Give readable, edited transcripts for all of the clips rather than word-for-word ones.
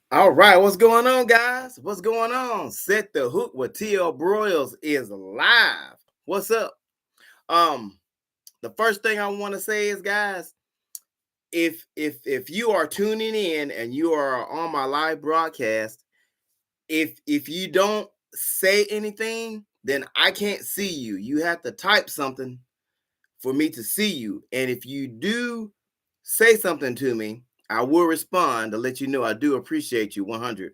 All right, what's going on, guys? What's going on? Set the hook with TL Broyles is live. What's up? Um, the first thing I want to say is, guys, if you are tuning in and you are on my live broadcast, if you don't say anything, then I can't see you. You have to type something for me to see you. And if you do say something to me, I will respond to let you know I do appreciate you 100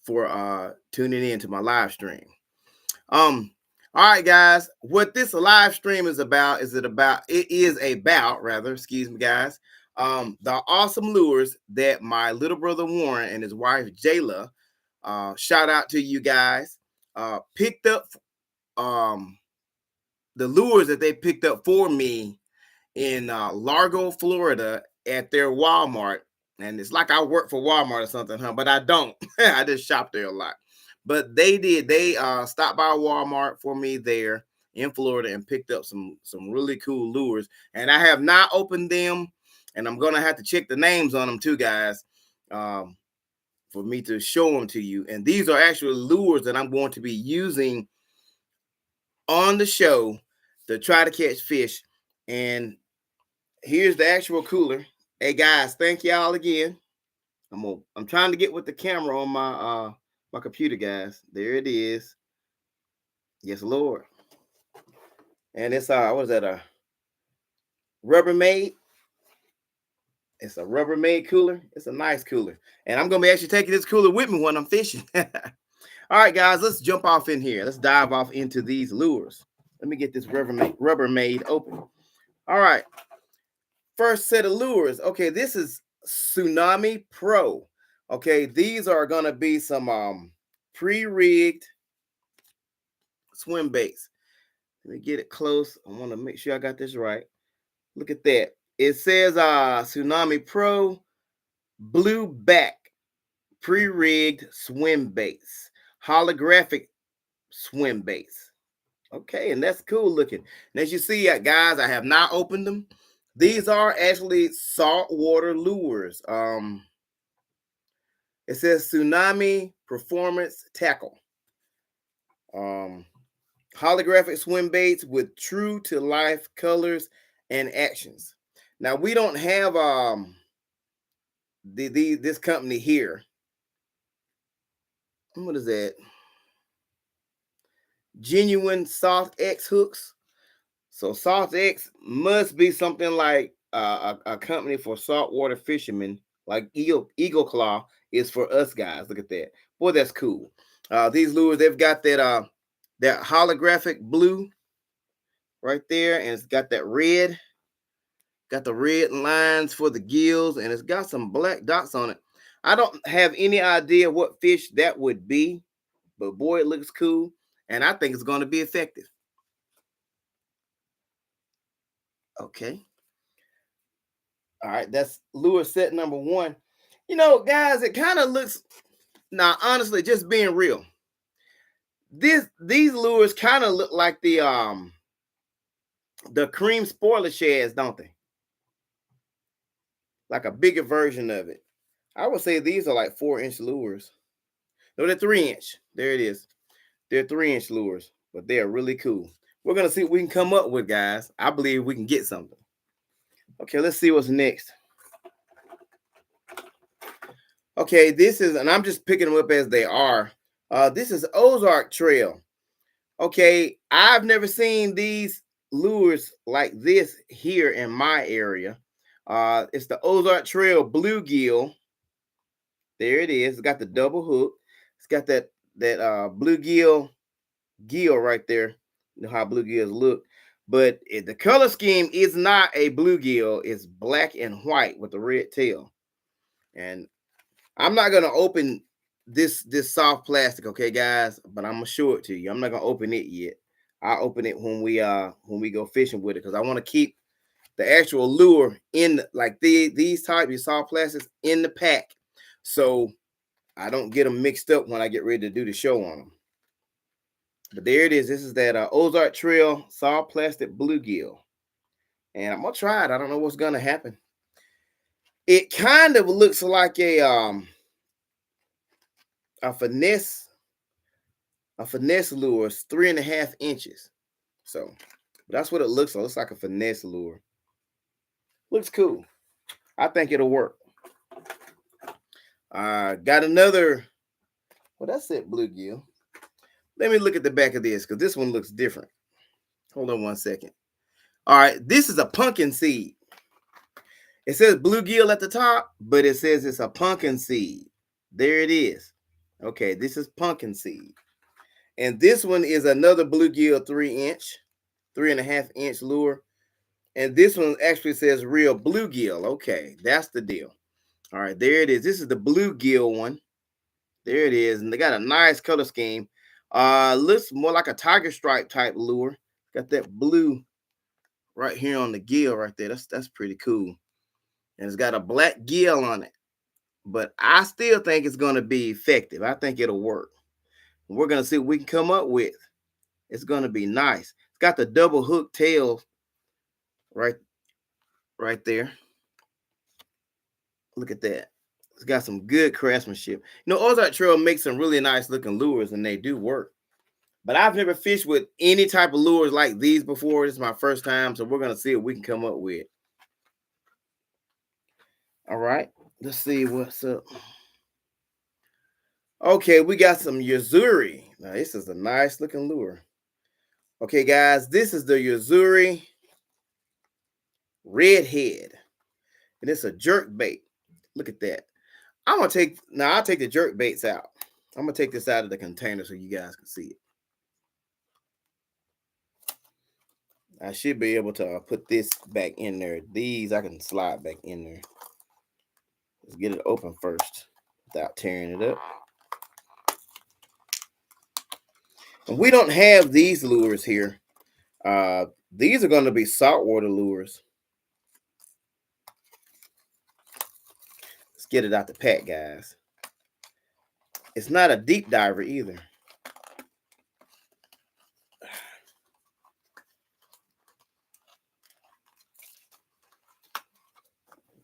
for tuning in to my live stream. All right, guys, what this live stream is about excuse me, guys, the awesome lures that my little brother Warren and his wife Jala, shout out to you guys, picked up, um the lures that they picked up for me in Largo, Florida, at their Walmart. And it's like I work for Walmart or something, huh? But I don't. I just shop there a lot. But they did. They stopped by Walmart for me there in Florida and picked up some really cool lures. And I have not opened them, and I'm gonna have to check the names on them too, guys, um, for me to show them to you. And these are actually lures that I'm going to be using on the show to try to catch fish. And here's the actual cooler. Hey guys, thank y'all again. I'm trying to get with the camera on my computer, guys. There it is. Yes, Lord. And it's what is that? A Rubbermaid. It's a Rubbermaid cooler. It's a nice cooler. And I'm gonna be actually taking this cooler with me when I'm fishing. All right, guys, let's jump off in here. Let's dive off into these lures. Let me get this Rubbermaid open. All right. First set of lures. Okay, this is Tsunami Pro. Okay, these are gonna be some pre-rigged swim baits. Let me get it close. I want to make sure I got this right. Look at that. It says Tsunami Pro blue back pre-rigged swim baits, holographic swim baits. Okay, and that's cool looking. And as you see, guys, I have not opened them. These are actually saltwater lures. It says Tsunami Performance Tackle. Holographic swim baits with true to life colors and actions. Now we don't have this company here. What is that? Genuine Soft X hooks. So Soft X must be something like a company for saltwater fishermen, like Eagle Claw is for us guys. Look at that. Boy, that's cool. These lures, they've got that holographic blue right there, and it's got that red. Got the red lines for the gills, and it's got some black dots on it. I don't have any idea what fish that would be, but boy, it looks cool, and I think it's going to be effective. Okay. All right, that's lure set number one. You know, guys, it kind of looks, now honestly, just being real, these lures kind of look like the cream spoiler shads, don't they? Like a bigger version of it. I would say these are like 4-inch lures. No, they're 3-inch. There it is. They're 3-inch lures, but they are really cool. We're gonna see what we can come up with, guys. I believe we can get something. Okay, let's see what's next. Okay, this is, and I'm just picking them up as they are. This is Ozark Trail. Okay, I've never seen these lures like this here in my area. It's the Ozark Trail bluegill. There it is. It's got the double hook. It's got that bluegill gill right there. You know how bluegills look. But the color scheme is not a bluegill. It's black and white with a red tail. And I'm not gonna open this soft plastic, okay, guys. But I'm gonna show it to you. I'm not gonna open it yet. I'll open it when we go fishing with it, because I want to keep the actual lure in like these type of soft plastics in the pack, so I don't get them mixed up when I get ready to do the show on them. But there it is. This is that Ozark Trail soft plastic bluegill, and I'm gonna try it. I don't know what's gonna happen. It kind of looks like a a finesse, a finesse lure is 3.5 inches. So that's what it looks like. It looks like a finesse lure. Looks cool. I think it'll work. Got another. Well, that's it, bluegill. Let me look at the back of this because this one looks different. Hold on 1 second. All right, this is a pumpkin seed. It says bluegill at the top, but it says it's a pumpkin seed. There it is. Okay, this is pumpkin seed. And this one is another bluegill 3-inch, 3.5-inch lure. And this one actually says real bluegill. Okay, that's the deal. All right, there it is. This is the bluegill one. There it is. And they got a nice color scheme. Looks more like a tiger stripe type lure. Got that blue right here on the gill right there. That's pretty cool. And it's got a black gill on it. But I still think it's going to be effective. I think it'll work. We're going to see what we can come up with. It's going to be nice. It's got the double hook tail right there. Look at that. It's got some good craftsmanship. You know, Ozark Trail makes some really nice looking lures and they do work. But I've never fished with any type of lures like these before. This is my first time, so we're going to see what we can come up with. All right. Let's see what's up. Okay, we got some yo-zuri. Now, this is a nice looking lure. Okay, guys, this is the yo-zuri redhead. And it's a jerk bait. Look at that. I'll take the jerk baits out. I'm gonna take this out of the container so you guys can see it. I should be able to put this back in there. These I can slide back in there. Let's get it open first without tearing it up. And we don't have these lures here. These are going to be saltwater lures. Let's get it out the pack, guys. It's not a deep diver either.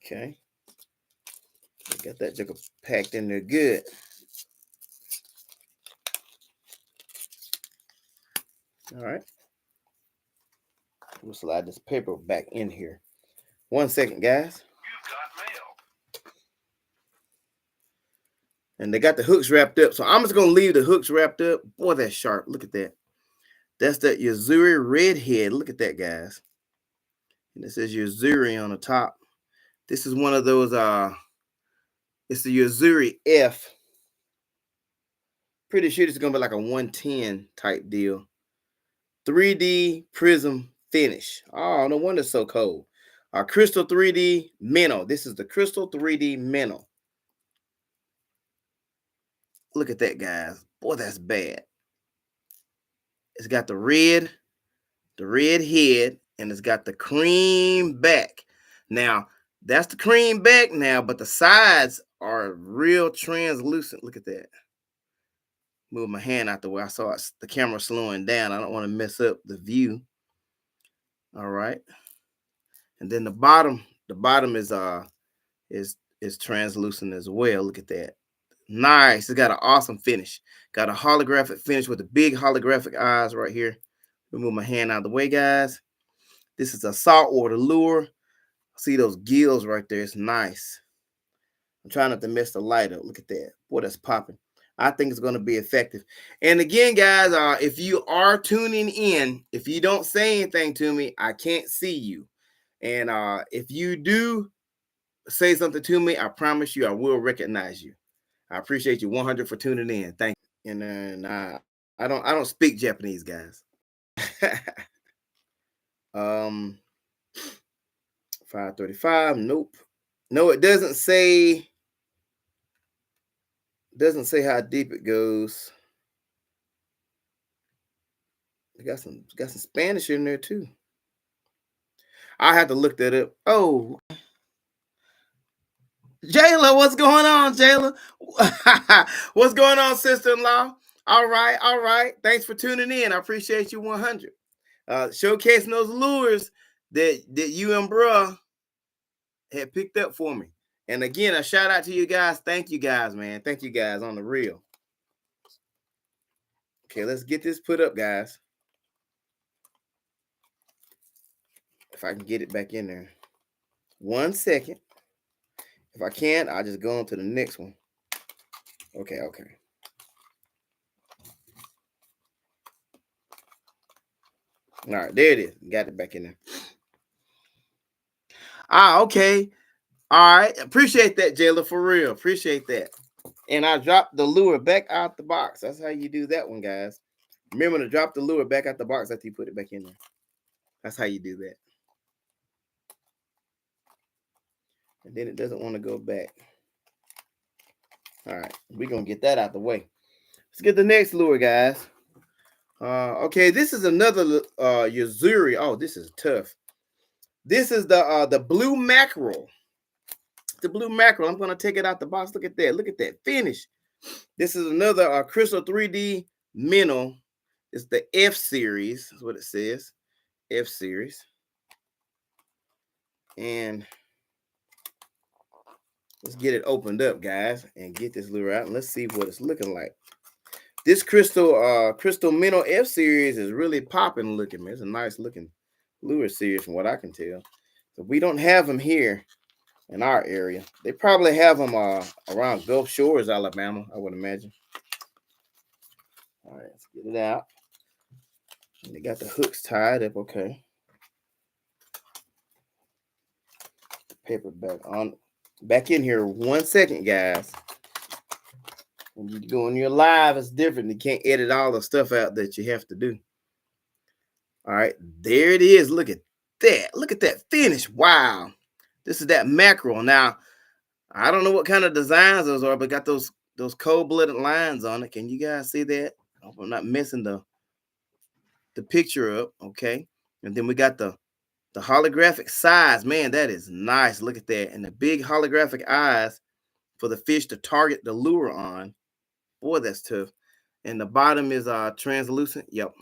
Okay. Got that joker packed in there good. All right. We'll slide this paper back in here. 1 second, guys. You've got mail. And they got the hooks wrapped up. So I'm just going to leave the hooks wrapped up. Boy, that's sharp. Look at that. That's that yo-zuri redhead. Look at that, guys. And it says yo-zuri on the top. This is one of those, it's the yo-zuri F. Pretty sure it's going to be like a 110 type deal. 3D prism finish. Oh, no wonder it's so cold. Crystal 3D minnow. This is the crystal 3D minnow. Look at that, guys. Boy, that's bad. It's got the red head, and it's got the cream back. Now, that's the cream back now, but the sides are real translucent. Look at that. Move my hand out the way. I saw the camera slowing down. I don't want to mess up the view. All right. And then the bottom is translucent as well. Look at that. Nice. It's got an awesome finish. Got a holographic finish with the big holographic eyes right here. Move my hand out of the way, guys. This is a saltwater lure. See those gills right there. It's nice. I'm trying not to mess the light up. Look at that. Boy, that's popping. I think it's going to be effective. And again, guys, if you are tuning in, if you don't say anything to me, I can't see you. And if you do say something to me, I promise you I will recognize you. I appreciate you 100 for tuning in. Thank you. And then I don't speak Japanese, guys. 535. Nope. No, it doesn't say. Doesn't say how deep it goes. It got some Spanish in there too. I have to look that up. Oh, Jala, what's going on, Jala? What's going on, sister-in-law? All right. Thanks for tuning in. I appreciate you 100. Showcasing those lures that you and bruh had picked up for me. And again, a shout out to you guys. Thank you guys, man. Thank you guys on the real. Okay, let's get this put up, guys. If I can get it back in there. 1 second. If I can't, I'll just go on to the next one. Okay. All right, there it is. Got it back in there. Okay. All right. Appreciate that, Jala, for real. Appreciate that. And I dropped the lure back out the box. That's how you do that one, guys. Remember to drop the lure back out the box after you put it back in there. That's how you do that. And then it doesn't want to go back. All right. We're going to get that out the way. Let's get the next lure, guys. Okay, this is another yo-zuri. Oh, this is tough. This is the blue mackerel. The blue mackerel. I'm gonna take it out the box. Look at that. Look at that finish. This is another crystal 3D minnow. It's the F series. That's what it says. F series. And let's get it opened up, guys, and get this lure out. And let's see what it's looking like. This crystal minnow F series is really popping looking, man. It's a nice looking lure series from what I can tell. So we don't have them here in our area. They probably have them around Gulf Shores, Alabama, I would imagine. All right, let's get it out. And they got the hooks tied up, okay. Paper back in here 1 second, guys. When you go on your live, it's different. You can't edit all the stuff out that you have to do. All right, there it is. Look at that. Look at that finish. Wow. This is that mackerel. Now, I don't know what kind of designs those are, but got those cold-blooded lines on it. Can you guys see that? I hope I'm not messing the picture up, okay? And then we got the holographic size. Man, that is nice. Look at that. And the big holographic eyes for the fish to target the lure on. Boy, that's tough. And the bottom is translucent. Yep.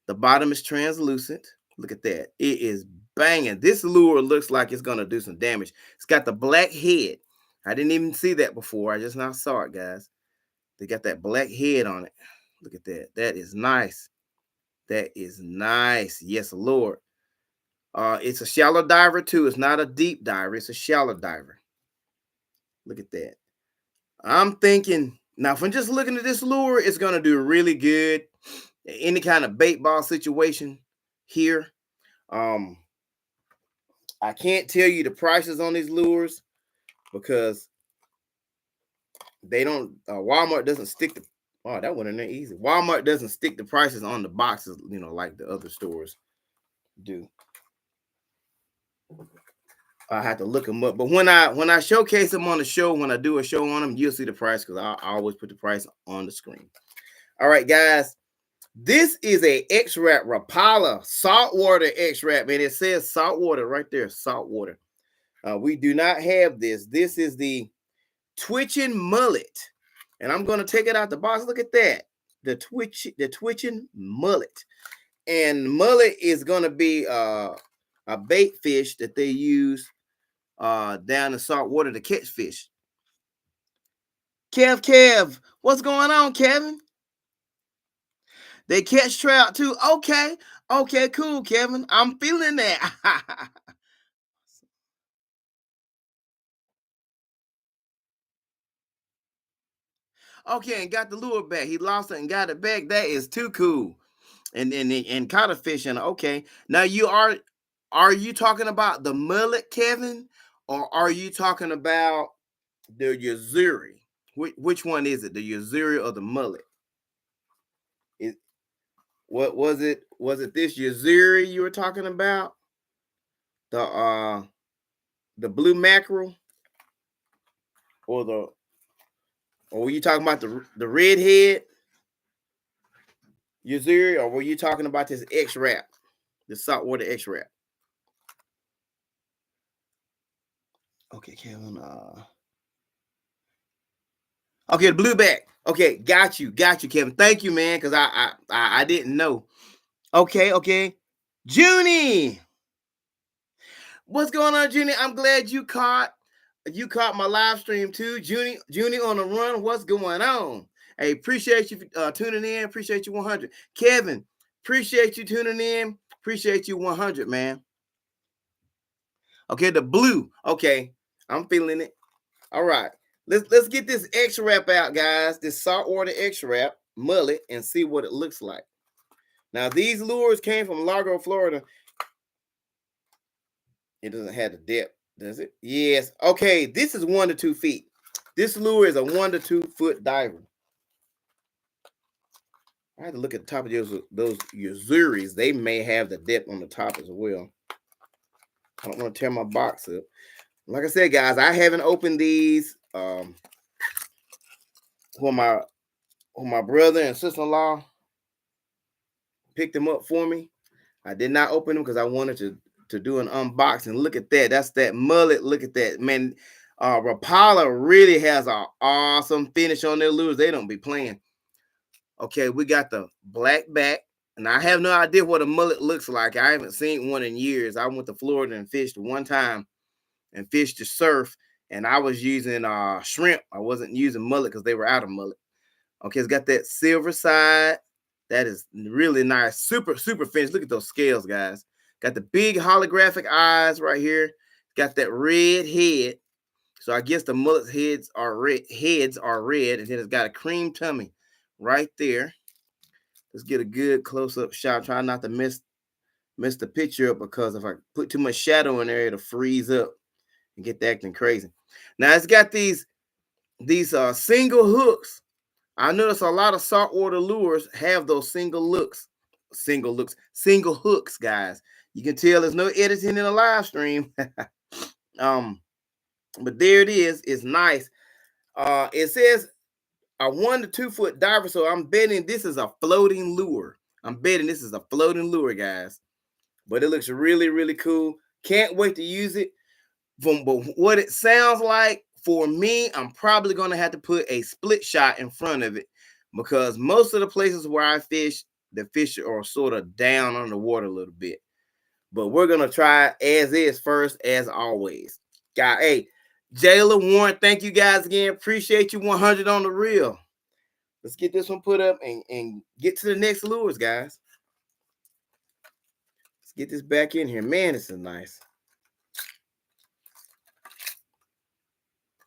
The bottom is translucent. Look at that. It is banging. This lure looks like it's going to do some damage. It's got the black head. I didn't even see that before. I just now saw it, guys. They got that black head on it. Look at that. That is nice. That is nice. Yes, Lord. It's a shallow diver, too. It's not a deep diver. It's a shallow diver. Look at that. I'm thinking, now from just looking at this lure, it's going to do really good. Any kind of bait ball situation here. I can't tell you the prices on these lures because they don't, Walmart doesn't stick the, oh, that went in there easy. Walmart doesn't stick the prices on the boxes, like the other stores do. I have to look them up. But when I showcase them on the show, when I do a show on them, you'll see the price because I always put the price on the screen. All right, guys. This is a X-Wrap Rapala saltwater X-Wrap, and it says saltwater right there, saltwater. We do not have this. This is the twitching mullet, and I'm going to take it out the box. Look at that, the twitching mullet, and mullet is going to be a bait fish that they use down in salt water to catch fish. Kev, what's going on, Kevin? They catch trout too. Okay, cool, Kevin. I'm feeling that. Okay, and got the lure back. He lost it and got it back. That is too cool. And caught a fish in it. Okay, now are you talking about the mullet, Kevin, or are you talking about the yo-zuri? Which one is it, the yo-zuri or the mullet? What was it? Was it this yo-zuri you were talking about? The blue mackerel, or were you talking about the redhead yo-zuri, or were you talking about this X-Wrap, the saltwater X-Wrap? Okay, Kevin. Okay, the blueback. Okay, got you, Kevin. Thank you, man, because I didn't know. Okay, Junie. What's going on, Junie? I'm glad you caught my live stream too, Junie on the run. What's going on? Hey, appreciate you tuning in. Appreciate you 100. Kevin, appreciate you tuning in. Appreciate you 100, man. Okay, the blue. Okay, I'm feeling it. All right, let's get this X wrap out, guys. This saltwater X wrap mullet and see what it looks like. Now these lures came from Largo, Florida. It doesn't have the depth, does it? Yes. Okay, this is 1 to 2 feet. This lure is a 1 to 2 foot diver. I had to look at the top of those yo-zuris. They may have the depth on the top as well. I don't want to tear my box up. Like I said, guys, I haven't opened these. When my brother and sister-in-law picked them up for me, I did not open them because I wanted to do an unboxing. Look at that. That's that mullet. Look at that, man. Rapala really has an awesome finish on their lures. They don't be playing. Okay, we got the black back, and I have no idea what a mullet looks like. I haven't seen one in years. I went to Florida and fished one time and fished the surf, and I was using shrimp. I wasn't using mullet because they were out of mullet. Okay, it's got that silver side. That is really nice. Super, super finish. Look at those scales, guys. Got the big holographic eyes right here. Got that red head. So I guess the mullet's heads are red, and then it's got a cream tummy right there. Let's get a good close-up shot. Try not to mess the picture up, because if I put too much shadow in there, it'll freeze up and get to acting crazy. Now it's got these single hooks. I notice a lot of saltwater lures have those single hooks, guys. You can tell there's no editing in a live stream. But there it is. It's nice. It says a 1 to 2 foot diver, so I'm betting this is a floating lure. Guys. But it looks really, really cool. Can't wait to use it. But what it sounds like, for me, I'm probably going to have to put a split shot in front of it, because most of the places where I fish, the fish are sort of down on the water a little bit. But we're going to try as is first, as always. God, hey, Jala, Warren, thank you guys again. Appreciate you 100 on the reel. Let's get this one put up and get to the next lures, guys. Let's get this back in here. Man, this is nice.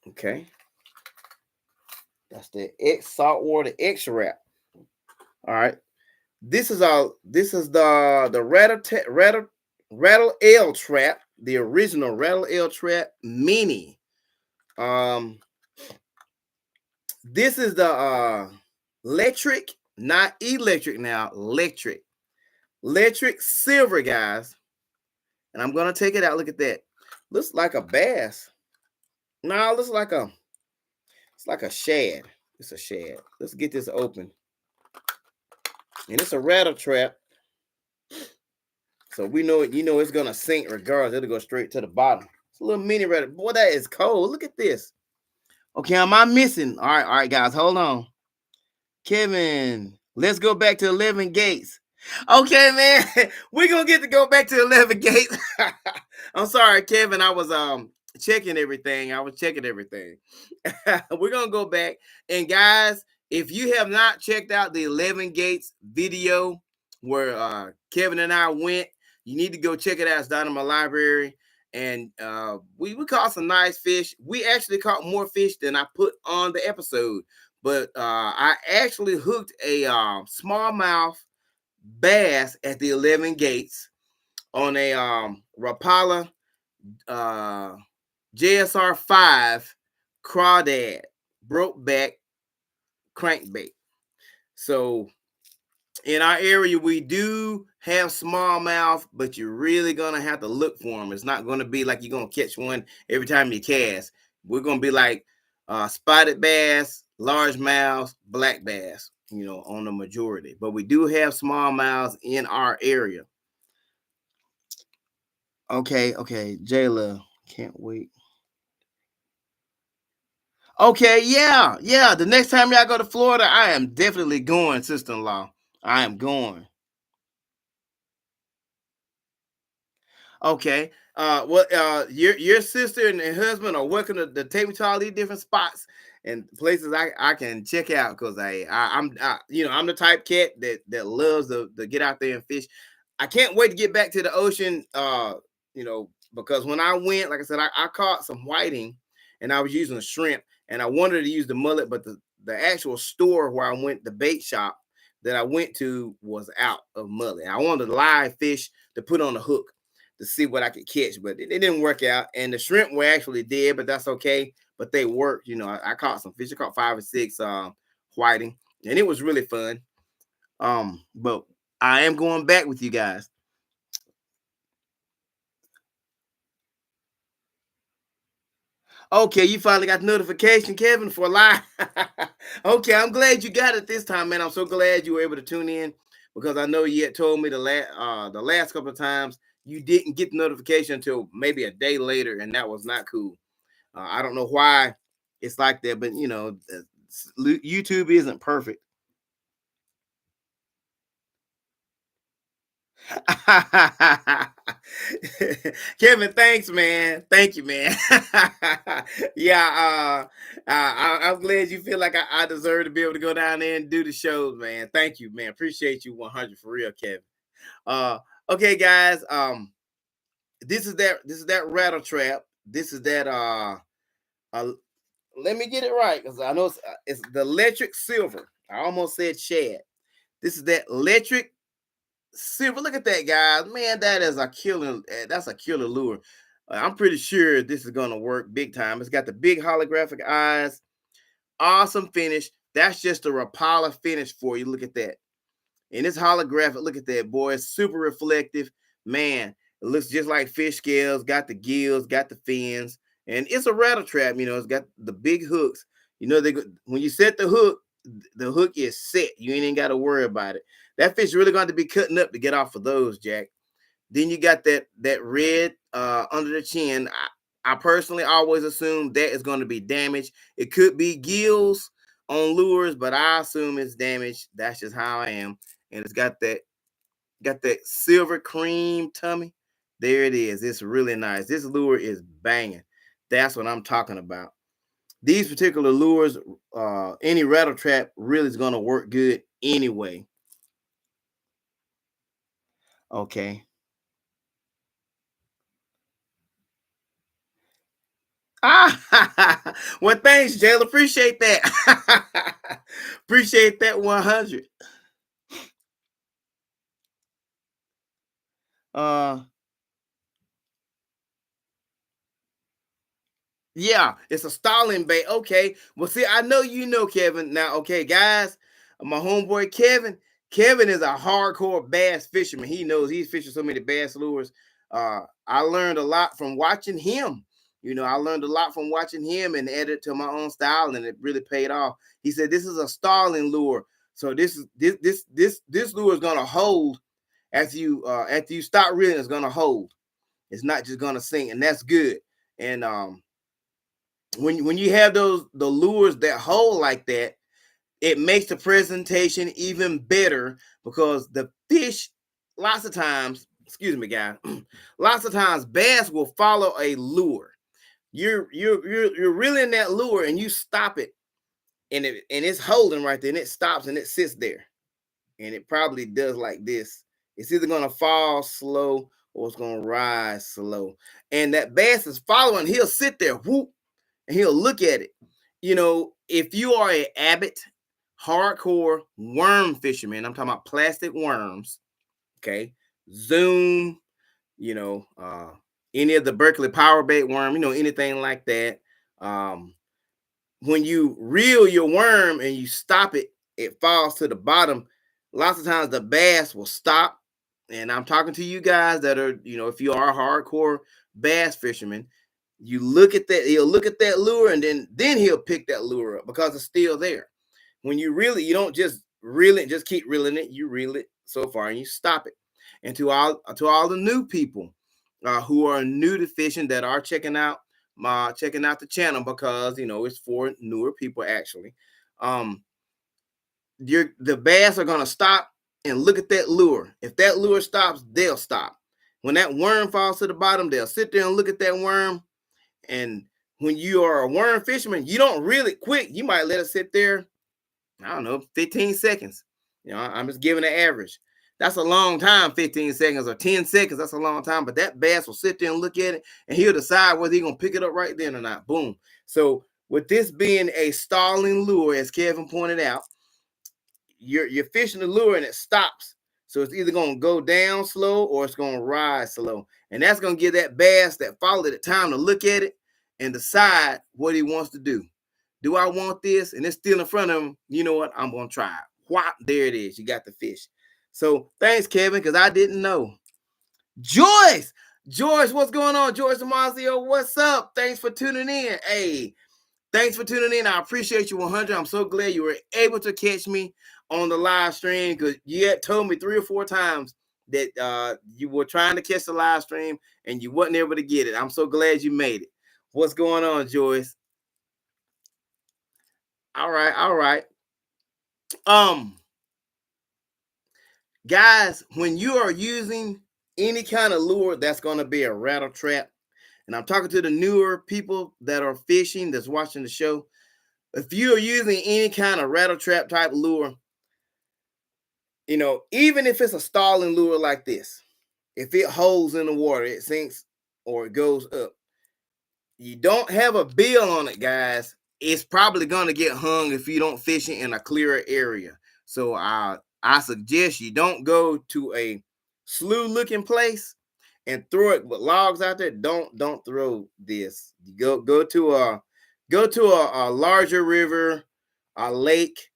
Okay. That's the X saltwater X wrap. All right. This is the rattle L trap, the original rattle L trap mini. This is the electric, not electric now, electric silver, guys. And I'm gonna take it out. Look at that. Looks like a bass. No, looks like it's like a shad. It's a shad. Let's get this open. And it's a rattle trap. So we know it, it's gonna sink regardless. It'll go straight to the bottom. It's a little mini rattle. Boy, that is cold. Look at this. Okay, am I missing? All right, guys, hold on. Kevin, let's go back to 11 gates. Okay, man, we're gonna get to go back to 11 gates. I'm sorry, Kevin. I was checking everything. We're gonna go back, and guys, if you have not checked out the 11 gates video where Kevin and I went, you need to go check it out. It's down in my library. And we caught some nice fish. We actually caught more fish than I put on the episode. But I actually hooked a smallmouth bass at the 11 gates on a Rapala JSR 5 crawdad broke back crankbait. So in our area, we do have smallmouth, but you're really gonna have to look for them. It's not gonna be like you're gonna catch one every time you cast. We're gonna be like spotted bass, largemouth, black bass, on the majority. But we do have smallmouths in our area. Okay, Jayla, can't wait. Okay, yeah. The next time y'all go to Florida, I am definitely going, sister-in-law. I am going. Okay. Your sister and husband are welcome to take me to all these different spots and places I can check out because I'm the type cat that loves to get out there and fish. I can't wait to get back to the ocean. Because when I went, like I said, I caught some whiting, and I was using a shrimp, and I wanted to use the mullet, but the actual store where I went, the bait shop that I went to, was out of mullet. I wanted a live fish to put on the hook to see what I could catch, but it didn't work out. And the shrimp were actually dead, but that's okay. But they worked. I caught some fish. I caught 5 or 6 whiting, and it was really fun. But I am going back with you guys. Okay, you finally got the notification, Kevin, for live. Okay, I'm glad you got it this time, man. I'm so glad you were able to tune in, because I know you had told me the last couple of times you didn't get the notification until maybe a day later, and that was not cool. I don't know why it's like that, but YouTube isn't perfect. Kevin, thanks, man. Thank you, man. Yeah, I'm glad you feel like I deserve to be able to go down there and do the shows, man. Thank you, man. Appreciate you 100 for real, Kevin. Uh, okay, guys. This is that rattle trap. This is that uh let me get it right, because I know it's the electric silver. I almost said shad. This is that electric silver. Look at that, guys. Man, that is a killer. That's a killer lure. I'm pretty sure this is gonna work big time. It's got the big holographic eyes. Awesome finish. That's just a Rapala finish for you. Look at that. And it's holographic. Look at that, boy. It's super reflective. Man, it looks just like fish scales. Got the gills, got the fins, and it's a rattle trap. It's got the big hooks. When you set the hook is set. You ain't even got to worry about it. That fish really going to be cutting up to get off of those, Jack. Then you got that red under the chin. I personally always assume that is going to be damaged. It could be gills on lures, but I assume it's damaged. That's just how I am. And it's got that silver cream tummy. There it is. It's really nice. This lure is banging. That's what I'm talking about. These particular lures, any rattle trap really is going to work good anyway. Okay. Well, thanks, Jayla. Appreciate that. Appreciate that 100. Uh, Yeah, it's a stalling bait. Okay. Well, see, I know Kevin. Now, okay, guys, my homeboy Kevin. Kevin is a hardcore bass fisherman. He knows he's fishing so many bass lures. I learned a lot from watching him. I learned a lot from watching him and added to my own style, and it really paid off. He said this is a stalling lure. So this lure is gonna hold after you stop reeling, it's gonna hold. It's not just gonna sink, and that's good. And when you have the lures that hold like that, it makes the presentation even better, because the fish, lots of times, excuse me, guys, lots of times bass will follow a lure. You're reeling that lure and you stop it, and it's holding right there, and it stops and it sits there, and it probably does like this. It's either gonna fall slow or it's gonna rise slow, and that bass is following. He'll sit there, whoop, and he'll look at it. If you are an avid, hardcore worm fisherman, I'm talking about plastic worms, okay? Zoom, you know, uh, any of the Berkeley power bait worm, anything like that. Um, when you reel your worm and you stop it, it falls to the bottom. Lots of times the bass will stop. And I'm talking to you guys that are, if you are a hardcore bass fisherman, you look at that, he'll look at that lure, and then he'll pick that lure up because it's still there. When you don't just reel it, just keep reeling it. You reel it so far and you stop it. And to all the new people who are new to fishing, that are checking out the channel, because it's for newer people actually. Um, the bass are gonna stop and look at that lure. If that lure stops, they'll stop. When that worm falls to the bottom, they'll sit there and look at that worm, and when you are a worm fisherman, you don't reel it quick. You might let it sit there, I don't know, 15 seconds. I'm just giving an average. That's a long time, 15 seconds or 10 seconds. That's a long time. But that bass will sit there and look at it, and he'll decide whether he's going to pick it up right then or not. Boom. So, with this being a stalling lure, as Kevin pointed out, you're fishing the lure and it stops. So it's either gonna go down slow or it's gonna rise slow. And that's gonna give that bass that followed it time to look at it and decide what he wants to do. Do I want this? And it's still in front of him. You know what? I'm gonna try it. Whop, there it is. You got the fish. So thanks, Kevin, because I didn't know. Joyce! Joyce, what's going on? Joyce Demasio, what's up? Thanks for tuning in. Hey, thanks for tuning in. I appreciate you 100. I'm so glad you were able to catch me on the live stream, because you had told me 3 or 4 times that you were trying to catch the live stream and you wasn't able to get it. I'm so glad you made it. What's going on, Joyce? All right, all right. Guys, when you are using any kind of lure that's going to be a rattle trap, and I'm talking to the newer people that are fishing, that's watching the show. If you are using any kind of rattle trap type lure, even if it's a stalling lure like this, if it holds in the water, it sinks or it goes up, you don't have a bill on it, guys, it's probably going to get hung if you don't fish it in a clearer area. So I suggest you don't go to a slough looking place and throw it with logs out there. Don't throw this. You go to a larger river, a lake,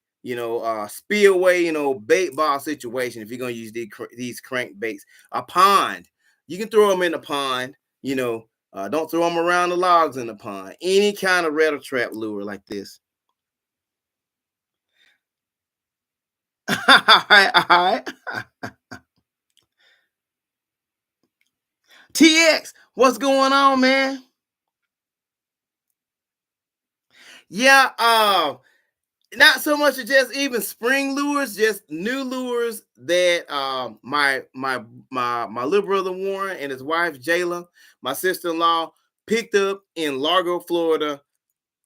spillway, bait ball situation. If you're gonna use these crankbaits, a pond, you can throw them in the pond. Don't throw them around the logs in the pond. Any kind of rattle trap lure like this. All right, all right. TX, what's going on, man? Yeah, not so much as just even spring lures, just new lures that my little brother Warren and his wife Jala, my sister-in-law, picked up in Largo, Florida,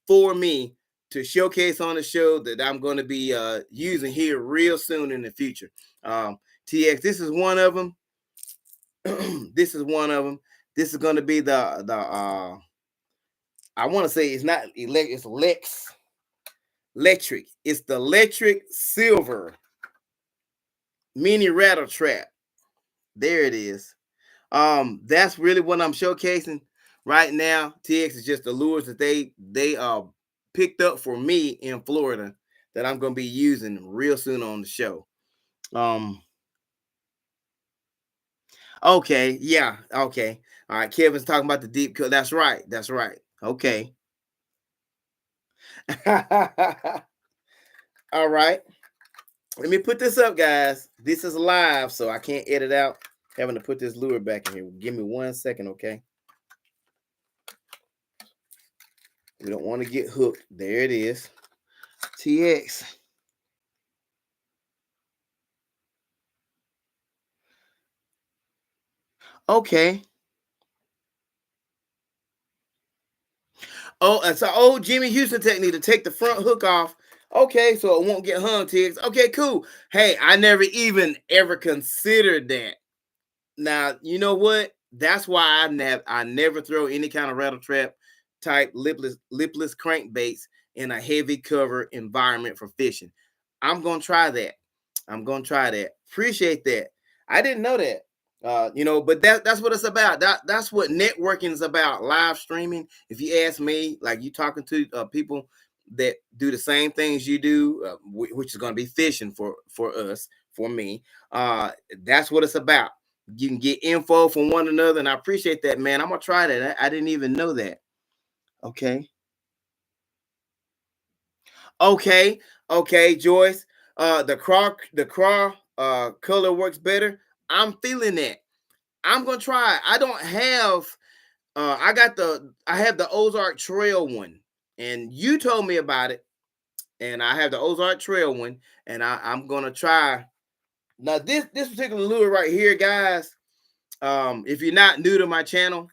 for me to showcase on the show that I'm going to be using here real soon in the future. TX, this is one of them. This is one of them. This is going to be the I want to say it's not it's electric. It's the electric silver mini rattle trap. There it is. That's really what I'm showcasing right now. TX is just the lures that they picked up for me in Florida that I'm gonna be using real soon on the show. Okay, yeah, okay. All right, Kevin's talking about the deep cut. That's right, that's right. Okay. All right. Let me put this up, guys. This is live, so I can't edit out having to put this lure back in here. Give me 1 second, okay? We don't want to get hooked. There it is. TX. Okay. Oh, it's an old Jimmy Houston technique to take the front hook off. Okay, so it won't get hung, TX. Okay, cool. Hey, I never even ever considered that. Now, you know what? That's why I never throw any kind of rattle trap type lipless crankbaits in a heavy cover environment for fishing. I'm gonna try that. I'm gonna try that. Appreciate that. I didn't know that. But that's what it's about. That's what networking is about. Live streaming. If you ask me, like you talking to people that do the same things you do, which is going to be fishing for us, for me. That's what it's about. You can get info from one another, and I appreciate that, man. I'm gonna try that. I didn't even know that. Okay. Okay, okay, Joyce. The craw color works better. I'm feeling that. I'm gonna try. I don't have I have the Ozark Trail one, and you told me about it, and I have the Ozark Trail one, and I'm gonna try. Now this particular lure right here, guys. If you're not new to my channel,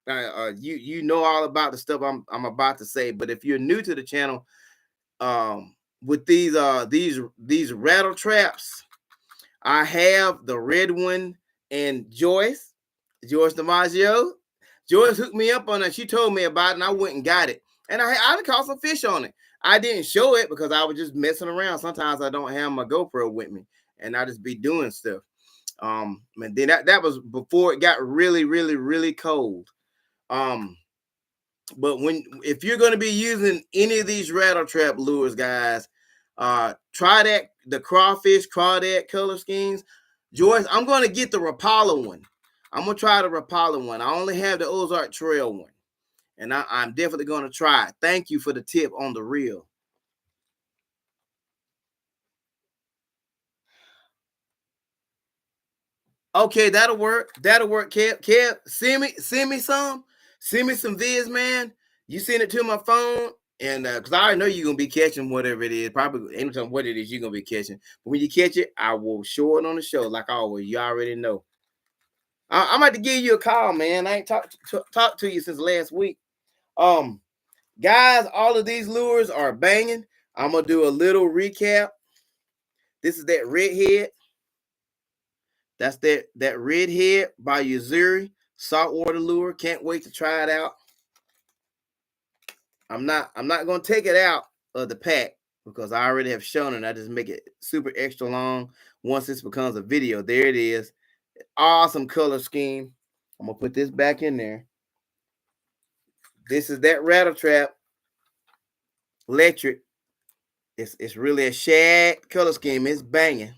You know all about the stuff I'm about to say. But if you're new to the channel, with these rattle traps, I have the red one, and Joyce DiMaggio. Joyce hooked me up on it. She told me about it, and I went and got it. And I caught some fish on it. I didn't show it because I was just messing around. Sometimes I don't have my GoPro with me, and I just be doing stuff. And then that was before it got really, really, really cold. Um, but if you're going to be using any of these rattle trap lures, guys, try the crawfish crawdad color schemes. Joyce, I'm going to get the Rapala one. I'm going to try the Rapala one. I only have the Ozark Trail one, and I'm definitely going to try it. Thank you for the tip on the reel. Okay, that'll work. That'll work, Kev. Kev, send me some. Send me some vids, man. You send it to my phone, and because I already know you're gonna be catching whatever it is. Probably anytime what it is you're gonna be catching. But when you catch it, I will show it on the show, like always. You already know. I'm about to give you a call, man. I ain't talked to you since last week. Um, guys, all of these lures are banging. I'm gonna do a little recap. This is that redhead. That's that redhead by yo-zuri saltwater lure. Can't wait to try it out. I'm not gonna take it out of the pack because I already have shown it. I just make it super extra long once this becomes a video. There it is. Awesome color scheme. I'm gonna put this back in there. This is that rattle trap electric. It's really a shad color scheme. It's banging.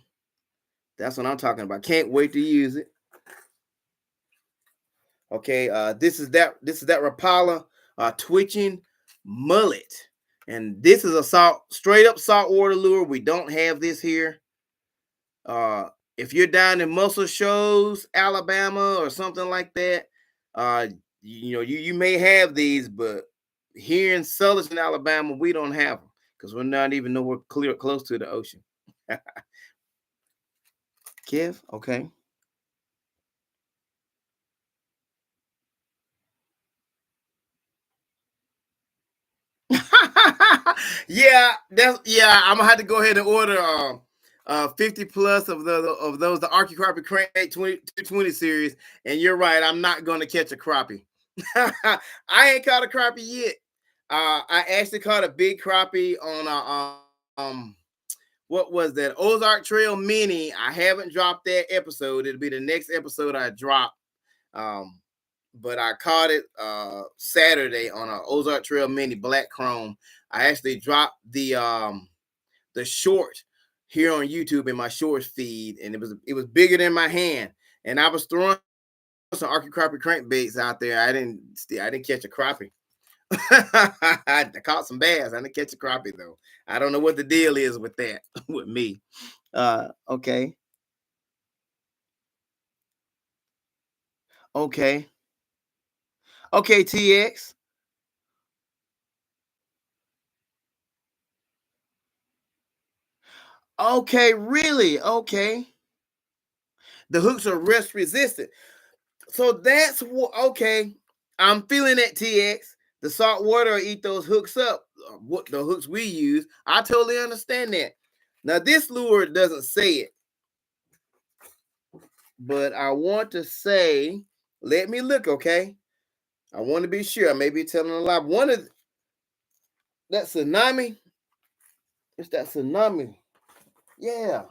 That's what I'm talking about. Can't wait to use it. Okay, this is that Rapala twitching mullet, and this is a straight up saltwater lure. We don't have this here. If you're down in Muscle Shoals, Alabama, or something like that, you may have these, but here in Sullivan, Alabama, we don't have them because we're not even nowhere close to the ocean. Kev, okay. Yeah, I'm gonna have to go ahead and order 50 plus of those the Archie Crappie Crank 220 series. And you're right, I'm not gonna catch a crappie. I ain't caught a crappie yet. I actually caught a big crappie on what was that, Ozark Trail Mini. I haven't dropped that episode. It'll be the next episode I drop. Um, but I caught it Saturday on a Ozark Trail Mini Black Chrome. I actually dropped the short here on YouTube in my shorts feed, and it was bigger than my hand. And I was throwing some Archie Crappie crankbaits out there. I didn't catch a crappie. I caught some bass. I didn't catch a crappie though. I don't know what the deal is with that with me. Okay. Okay. Okay, TX. Okay, really? Okay. The hooks are rust resistant. So that's what, okay. I'm feeling that, TX. The salt water will eat those hooks up. What the hooks we use. I totally understand that. Now, this lure doesn't say it, but I want to say, let me look, okay? I want to be sure. I may be telling a lie. One of that tsunami. It's that tsunami. Yeah.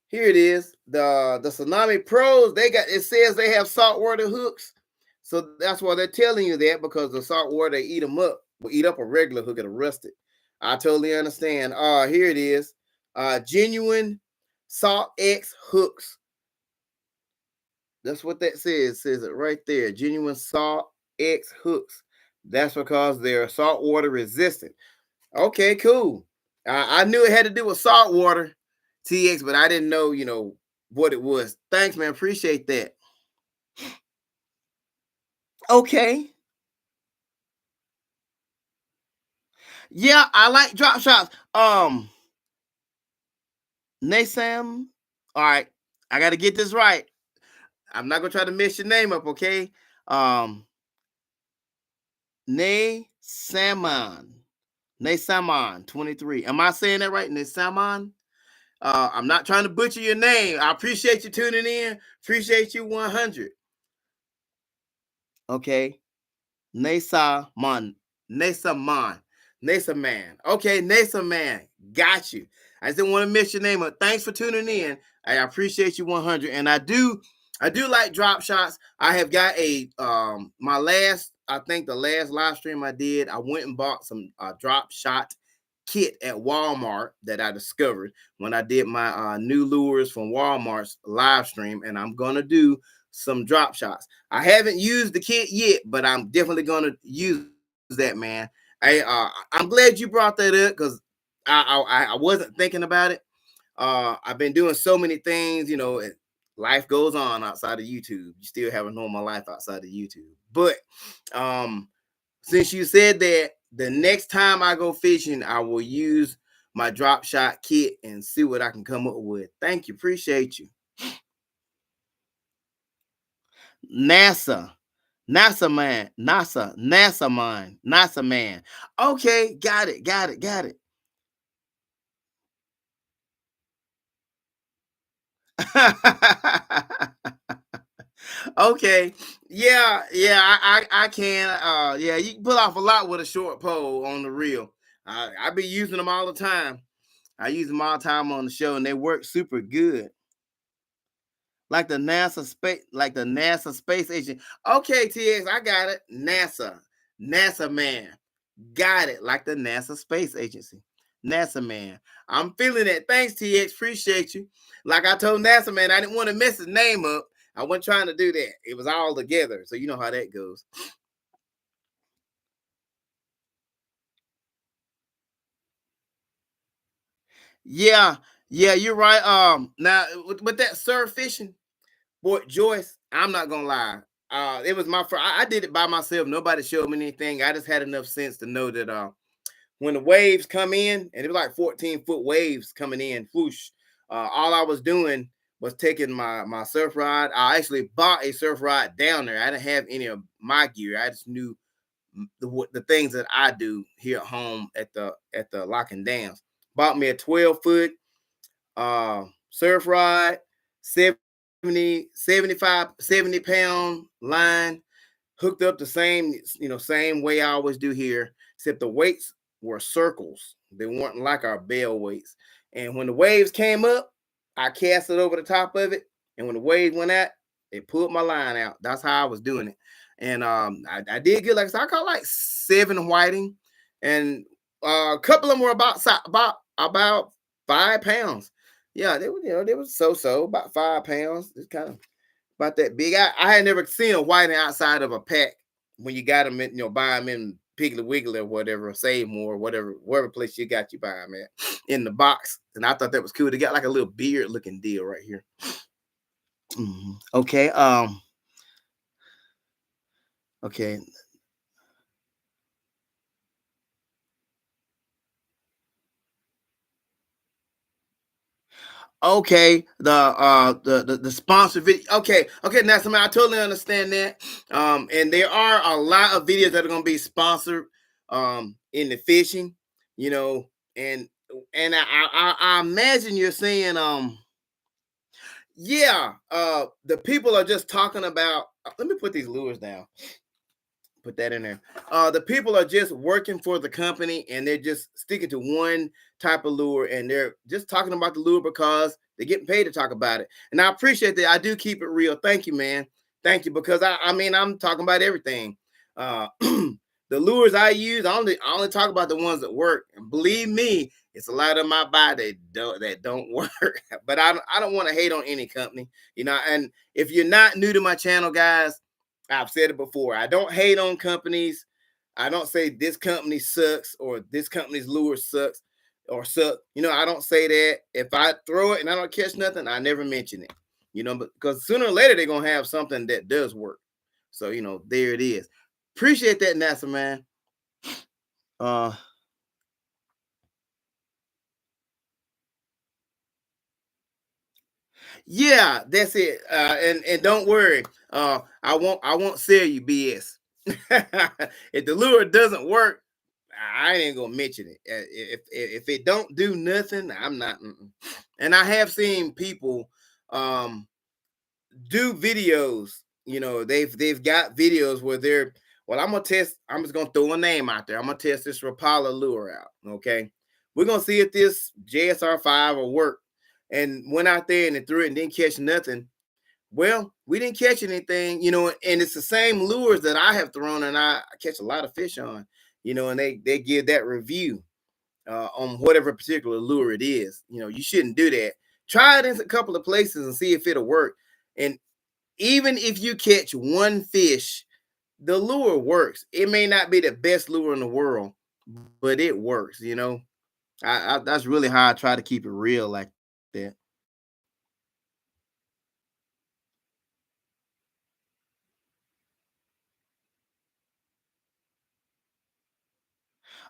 Here it is. The Tsunami Pros, they got, it says they have saltwater hooks. So that's why they're telling you that, because the salt water, they eat them up. Will eat up a regular hook, it'll rust it. I totally understand. Here it is. Genuine Salt X hooks. That's what that says. It says it right there. Genuine Salt X hooks. That's because they're saltwater resistant. Okay, cool. I knew it had to do with salt water, TX, but I didn't know, what it was. Thanks, man. Appreciate that. Okay. Yeah, I like drop shots. Nasam. All right. I gotta get this right. I'm not gonna try to mess your name up, okay? Um, Ne Salmon. Ne Salmon 23. Am I saying that right? Ne Salmon? I'm not trying to butcher your name. I appreciate you tuning in. Appreciate you 100. Okay. Nesa Man. Nesa Man. Nesa Man. Okay, Nesa Man. Got you. I just didn't want to miss your name, but thanks for tuning in. I appreciate you 100. And I do like drop shots. I have got my last, I think the last live stream I did, I went and bought some drop shot kit at Walmart that I discovered when I did my new lures from Walmart's live stream, and I'm gonna do some drop shots. I haven't used the kit yet, but I'm definitely gonna use that, man. I'm glad you brought that up because I wasn't thinking about it. I've been doing so many things, life goes on outside of YouTube. You still have a normal life outside of YouTube. But since you said that, the next time I go fishing, I will use my drop shot kit and see what I can come up with. Thank you. Appreciate you. NASA. NASA man. NASA man. Okay, got it. Okay. Yeah, I can. Yeah, you can pull off a lot with a short pole on the reel. I be using them all the time. I use them all the time on the show, and they work super good. Like the NASA space agent. Okay, TX, I got it. NASA man, got it. Like the NASA space agency, NASA man. I'm feeling it. Thanks, TX. Appreciate you. Like I told NASA man, I didn't want to mess his name up. I wasn't trying to do that. It was all together, so you know how that goes. Yeah, yeah, you're right. Now with that surf fishing. Boy, Joyce, I'm not gonna lie. It was my first. I did it by myself. Nobody showed me anything. I just had enough sense to know that when the waves come in, and it was like 14-foot waves coming in, whoosh. All I was doing was taking my surf rod. I actually bought a surf rod down there. I didn't have any of my gear. I just knew the things that I do here at home at the lock and dams. Bought me a 12-foot surf rod, 70, 75, 70-pound line, hooked up the same way I always do here, except the weights were circles. They weren't like our bell weights. And when the waves came up, I cast it over the top of it. And when the waves went out, it pulled my line out. That's how I was doing it. And I did good. Like I said, I caught like 7 whiting, and a couple of them were about 5 pounds. Yeah, they were so about 5 pounds. It's kind of about that big. I had never seen a whiting outside of a pack when you got them in, buy them in Piggly Wiggly or whatever, Save More, whatever place you got you buy them at in the box. And I thought that was cool. They got like a little beard looking deal right here. Okay. Okay. Okay, the sponsor video. Okay, now somebody I totally understand that. And there are a lot of videos that are gonna be sponsored in the fishing, you know, and I imagine you're saying yeah, the people are just talking about let me put these lures down. Put that in there. The people are just working for the company and they're just sticking to one type of lure and they're just talking about the lure because they're getting paid to talk about it. And I appreciate that. I do keep it real. Thank you, man. Thank you because I mean I'm talking about everything. The lures I use, I only talk about the ones that work. And believe me, it's a lot of my buy that don't work. But I don't want to hate on any company, And if you're not new to my channel, guys, I've said it before. I don't hate on companies. I don't say this company sucks or this company's lure sucks or suck. I don't say that. If I throw it and I don't catch nothing, I never mention it. But because sooner or later they're gonna have something that does work. So there it is. Appreciate that, NASA man. Uh, yeah, that's it. And don't worry. I won't sell you BS. If the lure doesn't work, I ain't gonna mention it. If it don't do nothing, I'm not. Mm-mm. And I have seen people um do videos. They've got videos where they're, well, I'm gonna test. I'm just gonna throw a name out there. I'm gonna test this Rapala lure out. Okay, we're gonna see if this JSR 5 will work. And went out there and they threw it and didn't catch nothing. Well, we didn't catch anything, and it's the same lures that I have thrown and I catch a lot of fish on, and they give that review on whatever particular lure it is. You shouldn't do that. Try it in a couple of places and see if it'll work. And even if you catch one fish, the lure works. It may not be the best lure in the world, but it works. That's really how I try to keep it real like that.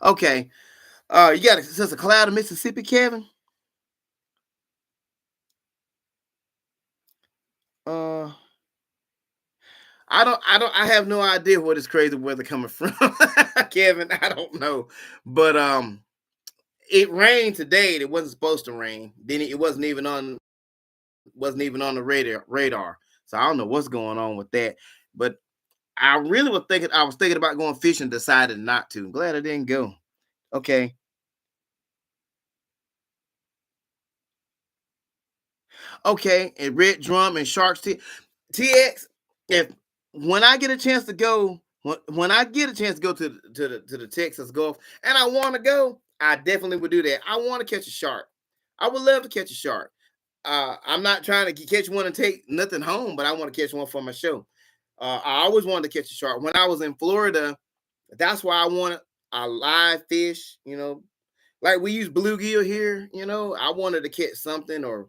Okay. You got a sense of cloud in Mississippi, Kevin? Uh, I have no idea where this crazy weather coming from, Kevin. I don't know, but it rained today. It wasn't supposed to rain. Then it wasn't even on the radar. So I don't know what's going on with that. But I was thinking about going fishing, decided not to. Glad I didn't go. Okay. Okay, and red drum and sharks TX. If when I get a chance to go, when I get a chance to go to the Texas Gulf, and I want to go, I definitely would do that. I want to catch a shark. I would love to catch a shark. I'm not trying to catch one and take nothing home, but I want to catch one for my show. I always wanted to catch a shark. When I was in Florida, that's why I wanted a live fish. Like we use bluegill here. I wanted to catch something or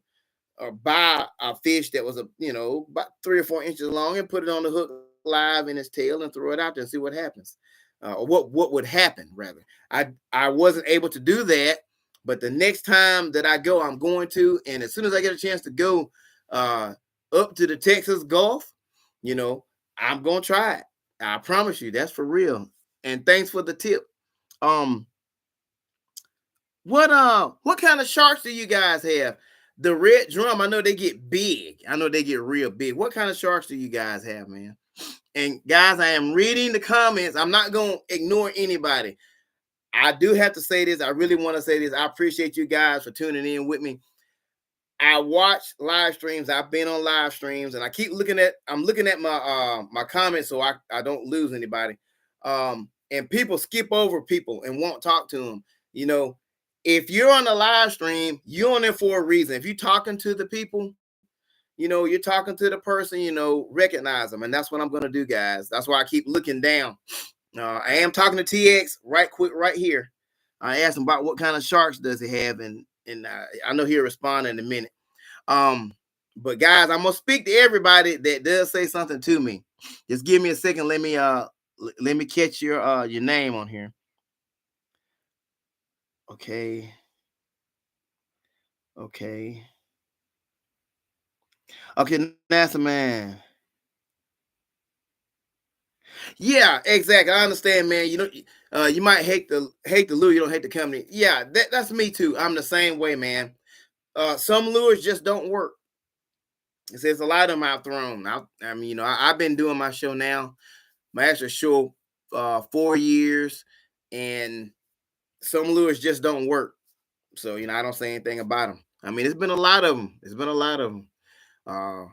buy a fish that was about 3 or 4 inches long and put it on the hook live in its tail and throw it out there and see what happens, or what would happen rather. I wasn't able to do that, but the next time that I go, I'm going to, and as soon as I get a chance to go uh, up to the Texas Gulf, you know, I'm gonna try it. I promise you, that's for real. And thanks for the tip. Um, what kind of sharks do you guys have? The red drum, I know they get big. I know they get real big. What kind of sharks do you guys have, man? And guys, I am reading the comments. I'm not gonna ignore anybody. I do have to say this. I really want to say this. I appreciate you guys for tuning in with me. I watch live streams. I've been on live streams, and I'm looking at my comments so I don't lose anybody. And people skip over people and won't talk to them. You know, if you're on a live stream, you're on there for a reason. If you're talking to the people, you're talking to the person, recognize them. And that's what I'm gonna do, guys. That's why I keep looking down. I am talking to TX right quick right here. I asked him about what kind of sharks does he have, and I know he'll respond in a minute. Um, but guys, I'm gonna speak to everybody that does say something to me. Just give me a second. Let me catch your name on here. Okay. Okay. Okay, NASA man. Yeah, exactly. I understand, man. You might hate the lure, you don't hate the company. Yeah, that's me too. I'm the same way, man. Some lures just don't work. It says a lot of them I've thrown. I mean, I've been doing my show now, my actual show, 4 years, and some lures just don't work. So I don't say anything about them. I mean, it's been a lot of them. It's been a lot of them. Uh,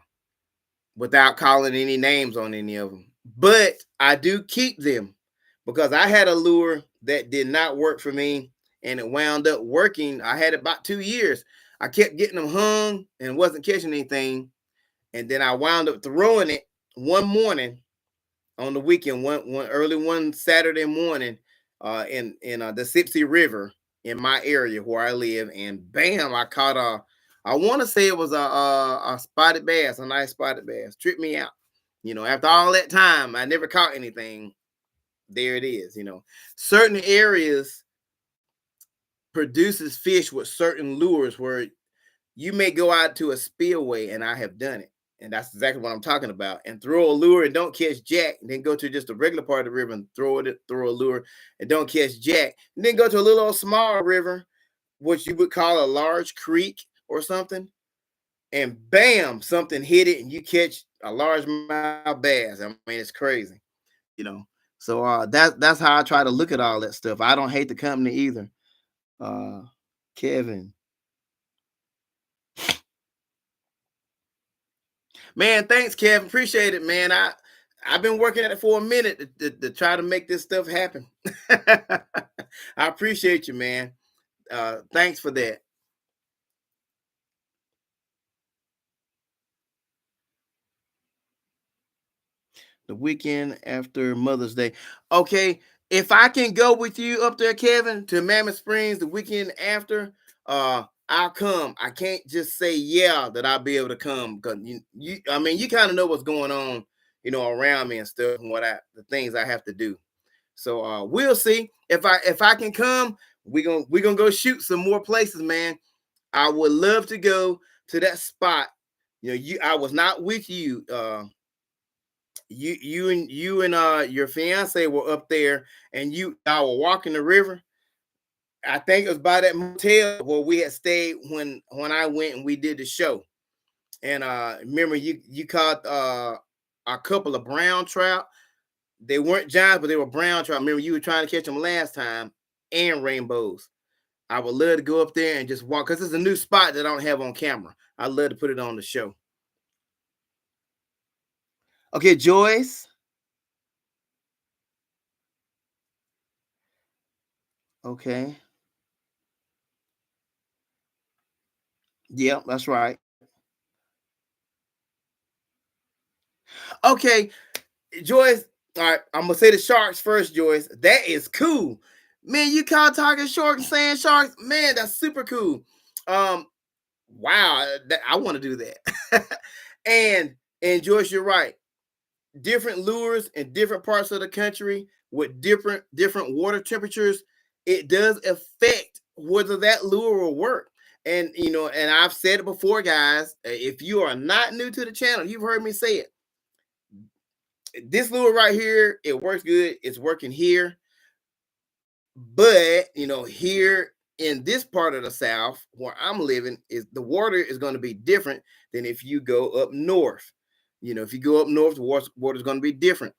without calling any names on any of them. But I do keep them because I had a lure that did not work for me and it wound up working. I had it about 2 years. I kept getting them hung and wasn't catching anything. And then I wound up throwing it one morning on the weekend, one Saturday morning, in the Sipsey River in my area where I live, and bam, I caught a. I want to say it was a spotted bass, a nice spotted bass. Tripped me out. After all that time, I never caught anything. There it is. Certain areas produces fish with certain lures where you may go out to a spillway, and I have done it, And that's exactly what I'm talking about. And throw a lure and don't catch jack. And then go to just a regular part of the river and throw a lure and don't catch jack. And then go to a little old small river, which you would call a large creek or something, and bam, something hit it and you catch a largemouth bass. I mean, it's crazy, you know. So that's how I try to look at all that stuff. I don't hate the company either. Uh Kevin. Man, thanks, Kevin. Appreciate it, man. I've been working at it for a minute to try to make this stuff happen. I appreciate you, man. Thanks for that. The weekend after Mother's Day. Okay, if I can go with you up there, Kevin, to Mammoth Springs the weekend after, I'll come. I can't just say yeah that I'll be able to come because I mean, you kind of know what's going on, around me and stuff and the things I have to do. So we'll see if I can come. We gonna go shoot some more places, man. I would love to go to that spot. I was not with you. You and your fiance were up there, and I were walking the river. I think it was by that motel where we had stayed when I went and we did the show. And remember you caught a couple of brown trout. They weren't giants, but they were brown trout. Remember you were trying to catch them last time, and rainbows. I would love to go up there and just walk because it's a new spot that I don't have on camera. I'd love to put it on the show. Okay, Joyce. Okay. Yeah, that's right. Okay, Joyce. All right, I'm gonna say the sharks first, Joyce. That is cool, man. You caught target sharks, sand sharks, man. That's super cool. Um, wow, I want to do that. and and Joyce, you're right. Different lures in different parts of the country with different water temperatures, it does affect whether that lure will work. And and I've said it before, guys. If you are not new to the channel, you've heard me say it. This lure right here, it works good. It's working here, but here in this part of the South where I'm living, is the water is going to be different than if you go up north. If you go up north, the water is going to be different.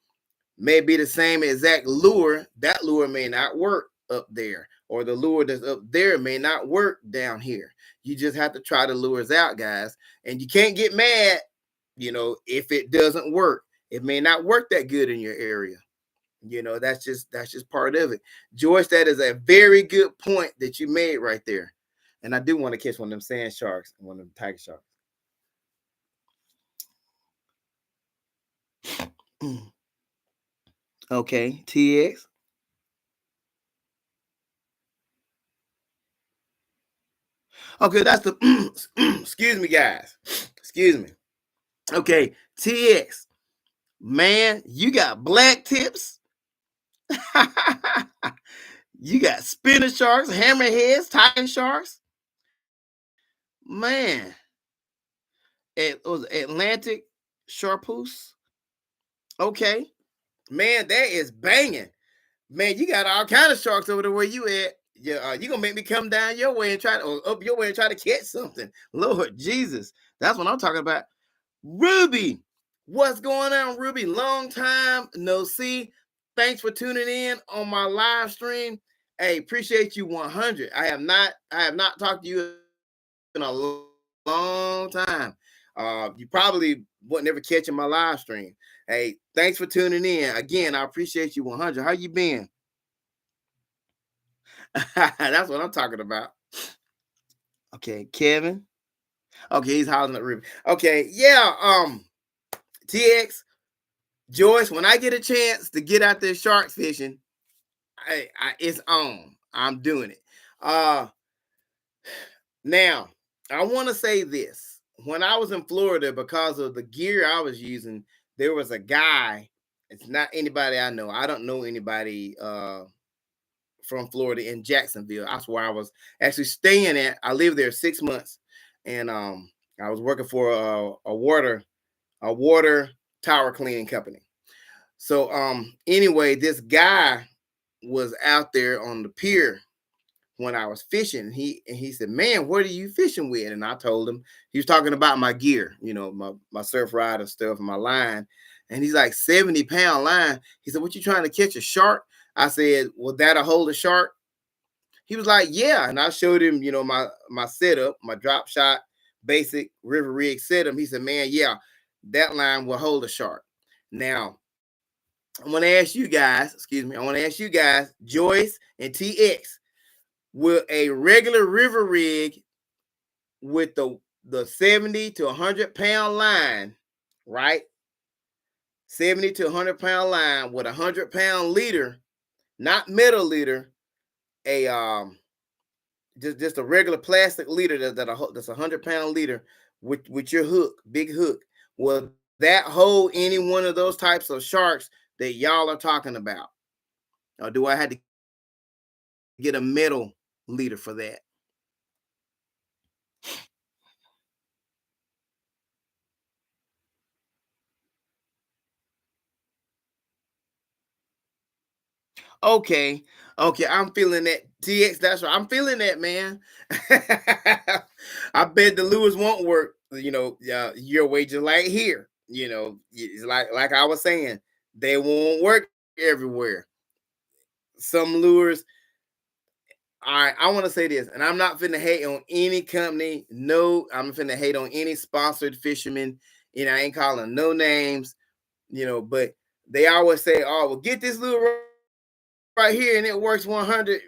May be the same exact lure. That lure may not work up there, or the lure that's up there may not work down here. You just have to try the lures out, guys, and you can't get mad, if it doesn't work. It may not work that good in your area. That's just part of it. George, that is a very good point that you made right there. And I do want to catch one of them sand sharks and one of them tiger sharks. Okay, TX. Okay, that's the excuse me, guys. Excuse me. Okay, TX. Man, you got black tips. You got spinner sharks, hammerheads, tiger sharks. Man, it was Atlantic Sharpus. Okay, man, that is banging. Man, you got all kind of sharks over there where you at. Yeah, you gonna make me come down your way and or up your way and try to catch something. Lord Jesus, that's what I'm talking about. Ruby, what's going on, Ruby? Long time no see. Thanks for tuning in on my live stream. Hey, appreciate you 100. I have not talked to you in a long time. You probably wouldn't ever catching my live stream. Hey, thanks for tuning in. Again, I appreciate you 100. How you been? That's what I'm talking about. Okay, Kevin. Okay, he's hollering at Ruby. Okay, yeah. TX, Joyce, when I get a chance to get out there shark fishing, it's on. I'm doing it. Now I want to say this. When I was in Florida, because of the gear I was using, there was a guy. It's not anybody I know. I don't know anybody from Florida in Jacksonville. That's where I was actually staying at. I lived there 6 months, and I was working for a water a water tower cleaning company. So anyway, this guy was out there on the pier when I was fishing. He said, "Man, what are you fishing with?" And I told him. He was talking about my gear, my surf rod and stuff, and my line. And he's like, 70-pound line. He said, "What you trying to catch, a shark?" I said, "Will that'll hold a shark?" He was like, "Yeah." And I showed him, my setup, my drop shot, basic river rig setup. He said, "Man, yeah, that line will hold a shark." Now, I want to ask you guys, excuse me, I want to ask you guys, Joyce and TX, will a regular river rig with the 70 to 100-pound line, right? 70 to 100-pound line with 100-pound leader, not metal leader, a just a regular plastic leader that's 100-pound leader with your hook, big hook. Will that hold any one of those types of sharks that y'all are talking about? Or do I have to get a metal leader for that? Okay. Okay, I'm feeling that. TX, that's right. I'm feeling that, man. I bet the lures won't work, your way, just like here. It's like I was saying, they won't work everywhere. Some lures, I want to say this, and I'm not finna hate on any company. No, I'm finna hate on any sponsored fishermen. I ain't calling no names, but they always say, "Oh, well, get this lure right here and it works 100,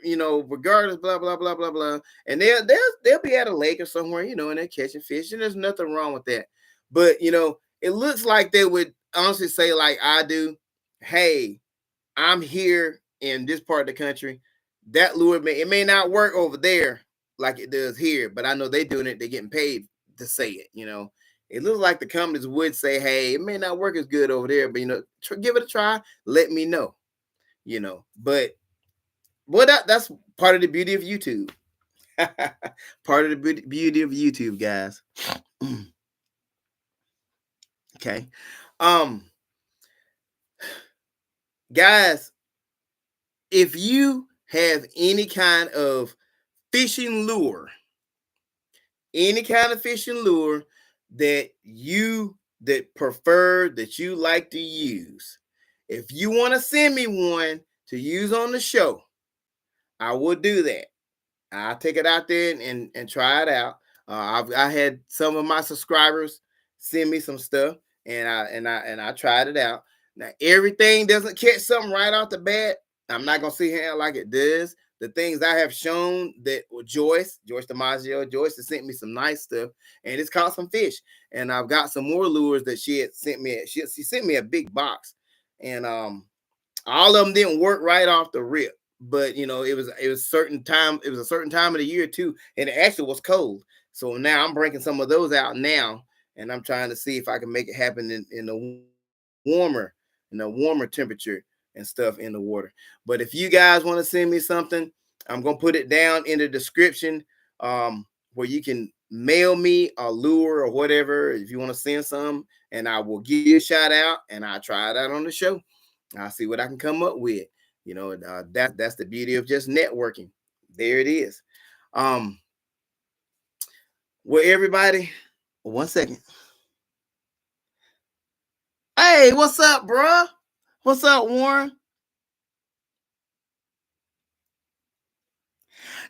regardless, blah blah blah blah blah." And they'll be at a lake or somewhere, and they're catching fish, and there's nothing wrong with that. But it looks like they would honestly say, like I do, "Hey, I'm here in this part of the country. That lure may not work over there like it does here, but I know they're doing it. They're getting paid to say it. It looks like the companies would say, 'Hey, it may not work as good over there, but give it a try. Let me know.'" But that's part of the beauty of YouTube. Part of the beauty of YouTube, guys. Okay. Um, guys, if you have any kind of fishing lure, any kind of fishing lure that prefer that you like to use, if you want to send me one to use on the show, I will do that. I'll take it out there and try it out. I had some of my subscribers send me some stuff, and I tried it out. Now everything doesn't catch something right off the bat. I'm not gonna sit here like it does. The things I have shown that Joyce DiMaggio, Joyce has sent me some nice stuff, and it's caught some fish. And I've got some more lures that she had sent me. She sent me a big box, and all of them didn't work right off the rip, but it was certain time, it was a certain time of the year too, and it actually was cold. So now I'm breaking some of those out now, and I'm trying to see if I can make it happen in the warmer warmer temperature and stuff in the water. But if you guys want to send me something, I'm gonna put it down in the description, where you can mail me a lure or whatever if you want to send some, and I will give you a shout out, and I'll try it out on the show. I'll see what I can come up with. That's the beauty of just networking. There it is. Um, well, everybody, one second. Hey, what's up, bruh? What's up, Warren?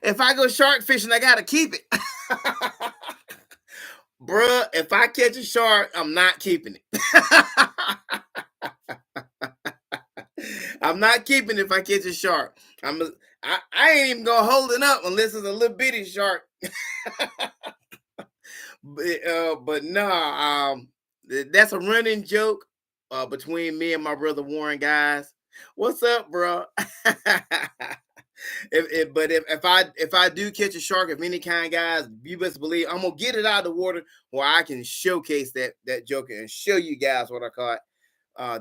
If I go shark fishing, I gotta keep it. Bruh, if I catch a shark, I'm not keeping it. I'm not keeping it if I catch a shark. I ain't even gonna hold it up unless it's a little bitty shark. But no, that's a running joke between me and my brother Warren, guys. What's up, bro? If I do catch a shark of any kind, guys, you best believe I'm gonna get it out of the water where I can showcase that joker and show you guys what I caught.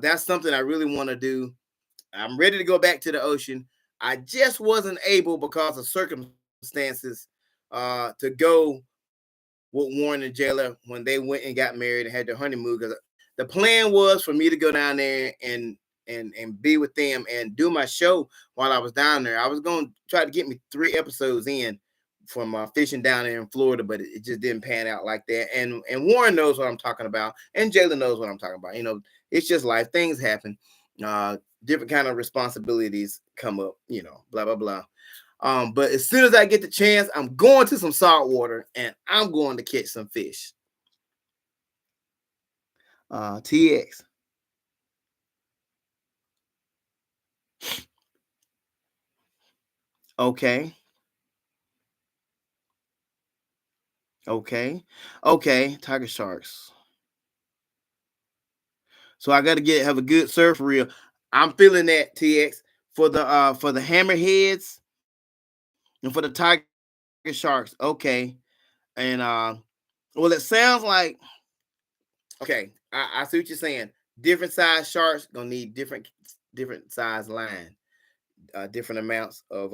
That's something I really want to do. I'm ready to go back to the ocean. I just wasn't able because of circumstances to go with Warren and Jala when they went and got married and had their honeymoon, because the plan was for me to go down there and be with them and do my show while I was down there. I was going to try to get me 3 episodes in from fishing down there in Florida, but it just didn't pan out like that. And Warren knows what I'm talking about, and Jalen knows what I'm talking about. It's just life. Things happen. Uh, Different kind of responsibilities come up. Blah blah blah. But as soon as I get the chance, I'm going to some salt water and I'm going to catch some fish. TX. Okay. Okay. Okay. Tiger sharks. So I got to have a good surf reel. I'm feeling that TX for the hammerheads and for the tiger sharks. Okay. And well, it sounds like okay. I see what you're saying. Different size sharks gonna need different size line, different amounts of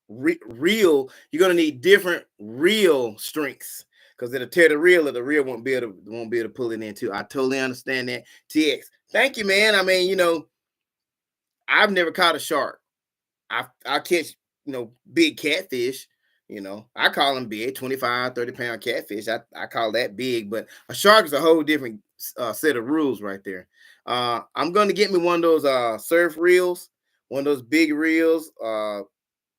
reel. You're gonna need different reel strengths because it'll tear the reel, or the reel won't be able to pull it in too. I totally understand that. TX, thank you, man. I mean, I've never caught a shark. I catch big catfish. I call them big, 25, 30 pound catfish. I call that big, but a shark is a whole different set of rules right there. I'm gonna get me one of those surf reels, one of those big reels,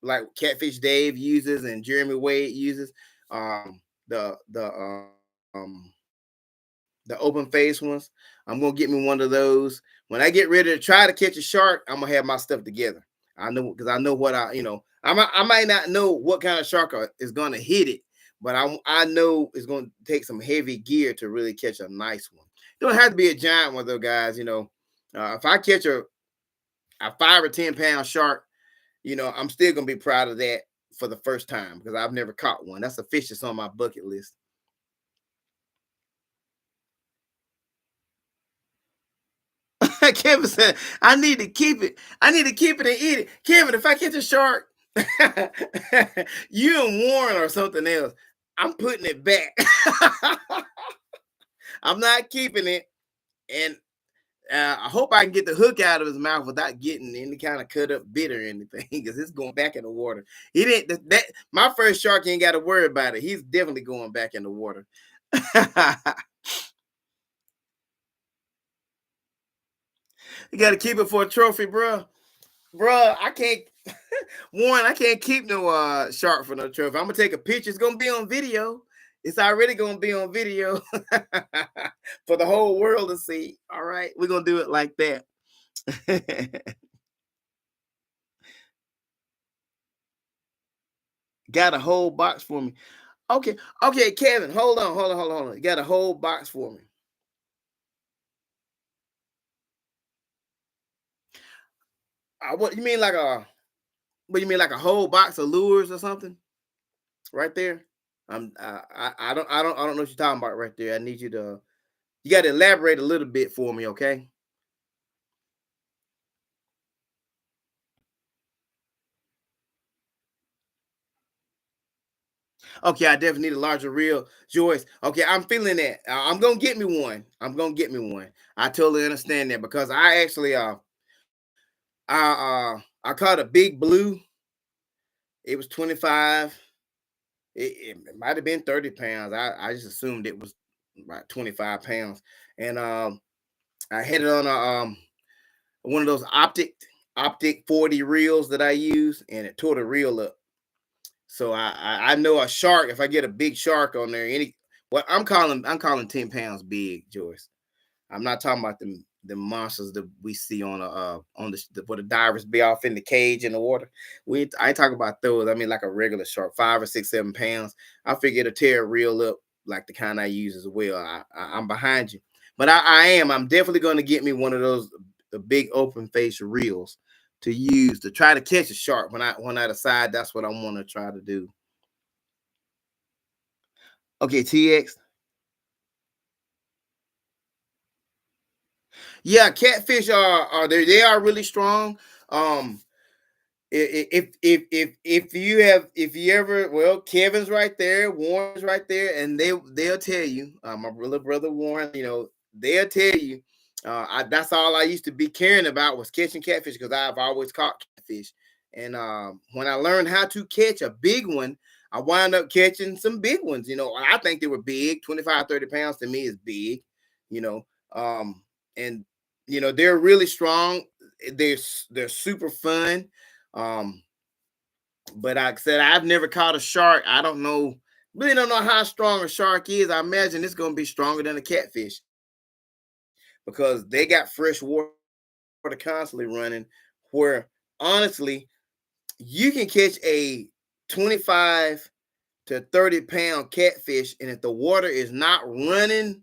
like Catfish Dave uses and Jeremy Wade uses. The um the open face ones. I'm gonna get me one of those. When I get ready to try to catch a shark, I'm gonna have my stuff together. I know because I know what I might not know what kind of shark is gonna hit it, but I know it's gonna take some heavy gear to really catch a nice one. It don't have to be a giant one though, guys. If I catch a 5 or 10 pound shark, I'm still gonna be proud of that for the first time because I've never caught one. That's a fish that's on my bucket list. Kevin said, I need to keep it. I need to keep it and eat it. Kevin, if I catch a shark, you and Warren or something else, I'm putting it back. I'm not keeping it. And I hope I can get the hook out of his mouth without getting any kind of cut up bit or anything, because it's going back in the water. He didn't that my first shark ain't got to worry about it. He's definitely going back in the water. You got to keep it for a trophy, bro. Bro, I can't. Warren, I can't keep no shark for no trophy. I'm gonna take a picture. It's gonna be on video. It's already gonna be on video for the whole world to see. All right, we're gonna do it like that. Got a whole box for me. Okay, okay, Kevin, hold on. You got a whole box for me. What you mean, like a? What you mean, like a whole box of lures or something? Right there. I don't know what you're talking about right there. I need you to. You got to elaborate a little bit for me, okay? Okay, I definitely need a larger reel, Joyce. Okay, I'm feeling that. I'm gonna get me one. I'm gonna get me one. I totally understand that because I actually I caught a big blue. It was 25. It might have been 30 pounds. I just assumed it was about 25 pounds. And I had it on a one of those optic 40 reels that I use, and it tore the reel up. So I know a shark. If I get a big shark on there, I'm calling 10 pounds big, Joyce. I'm not talking about the monsters that we see on the where the divers be off in the cage in the water. I ain't talking about those. I mean like a regular shark, 5 or 6, 7 pounds. I figure it'll tear a reel up like the kind I use as well. I'm behind you, but I'm definitely going to get me one of those the big open face reels to use to try to catch a shark when I decide that's what I want to try to do. Okay, TX. Yeah, catfish are they are really strong. Um, if you ever, well, Kevin's right there, Warren's right there, and they'll tell you, my little brother Warren, they'll tell you. That's all I used to be caring about was catching catfish because I've always caught catfish. And when I learned how to catch a big one, I wound up catching some big ones. I think they were big. 25, 30 pounds to me is big. You know, and they're really strong. They're super fun. Um, but like I said, I've never caught a shark. I don't know, really don't know how strong a shark is. I imagine it's gonna be stronger than a catfish because they got fresh water constantly running. Where honestly, you can catch a 25 to 30-pound catfish, and if the water is not running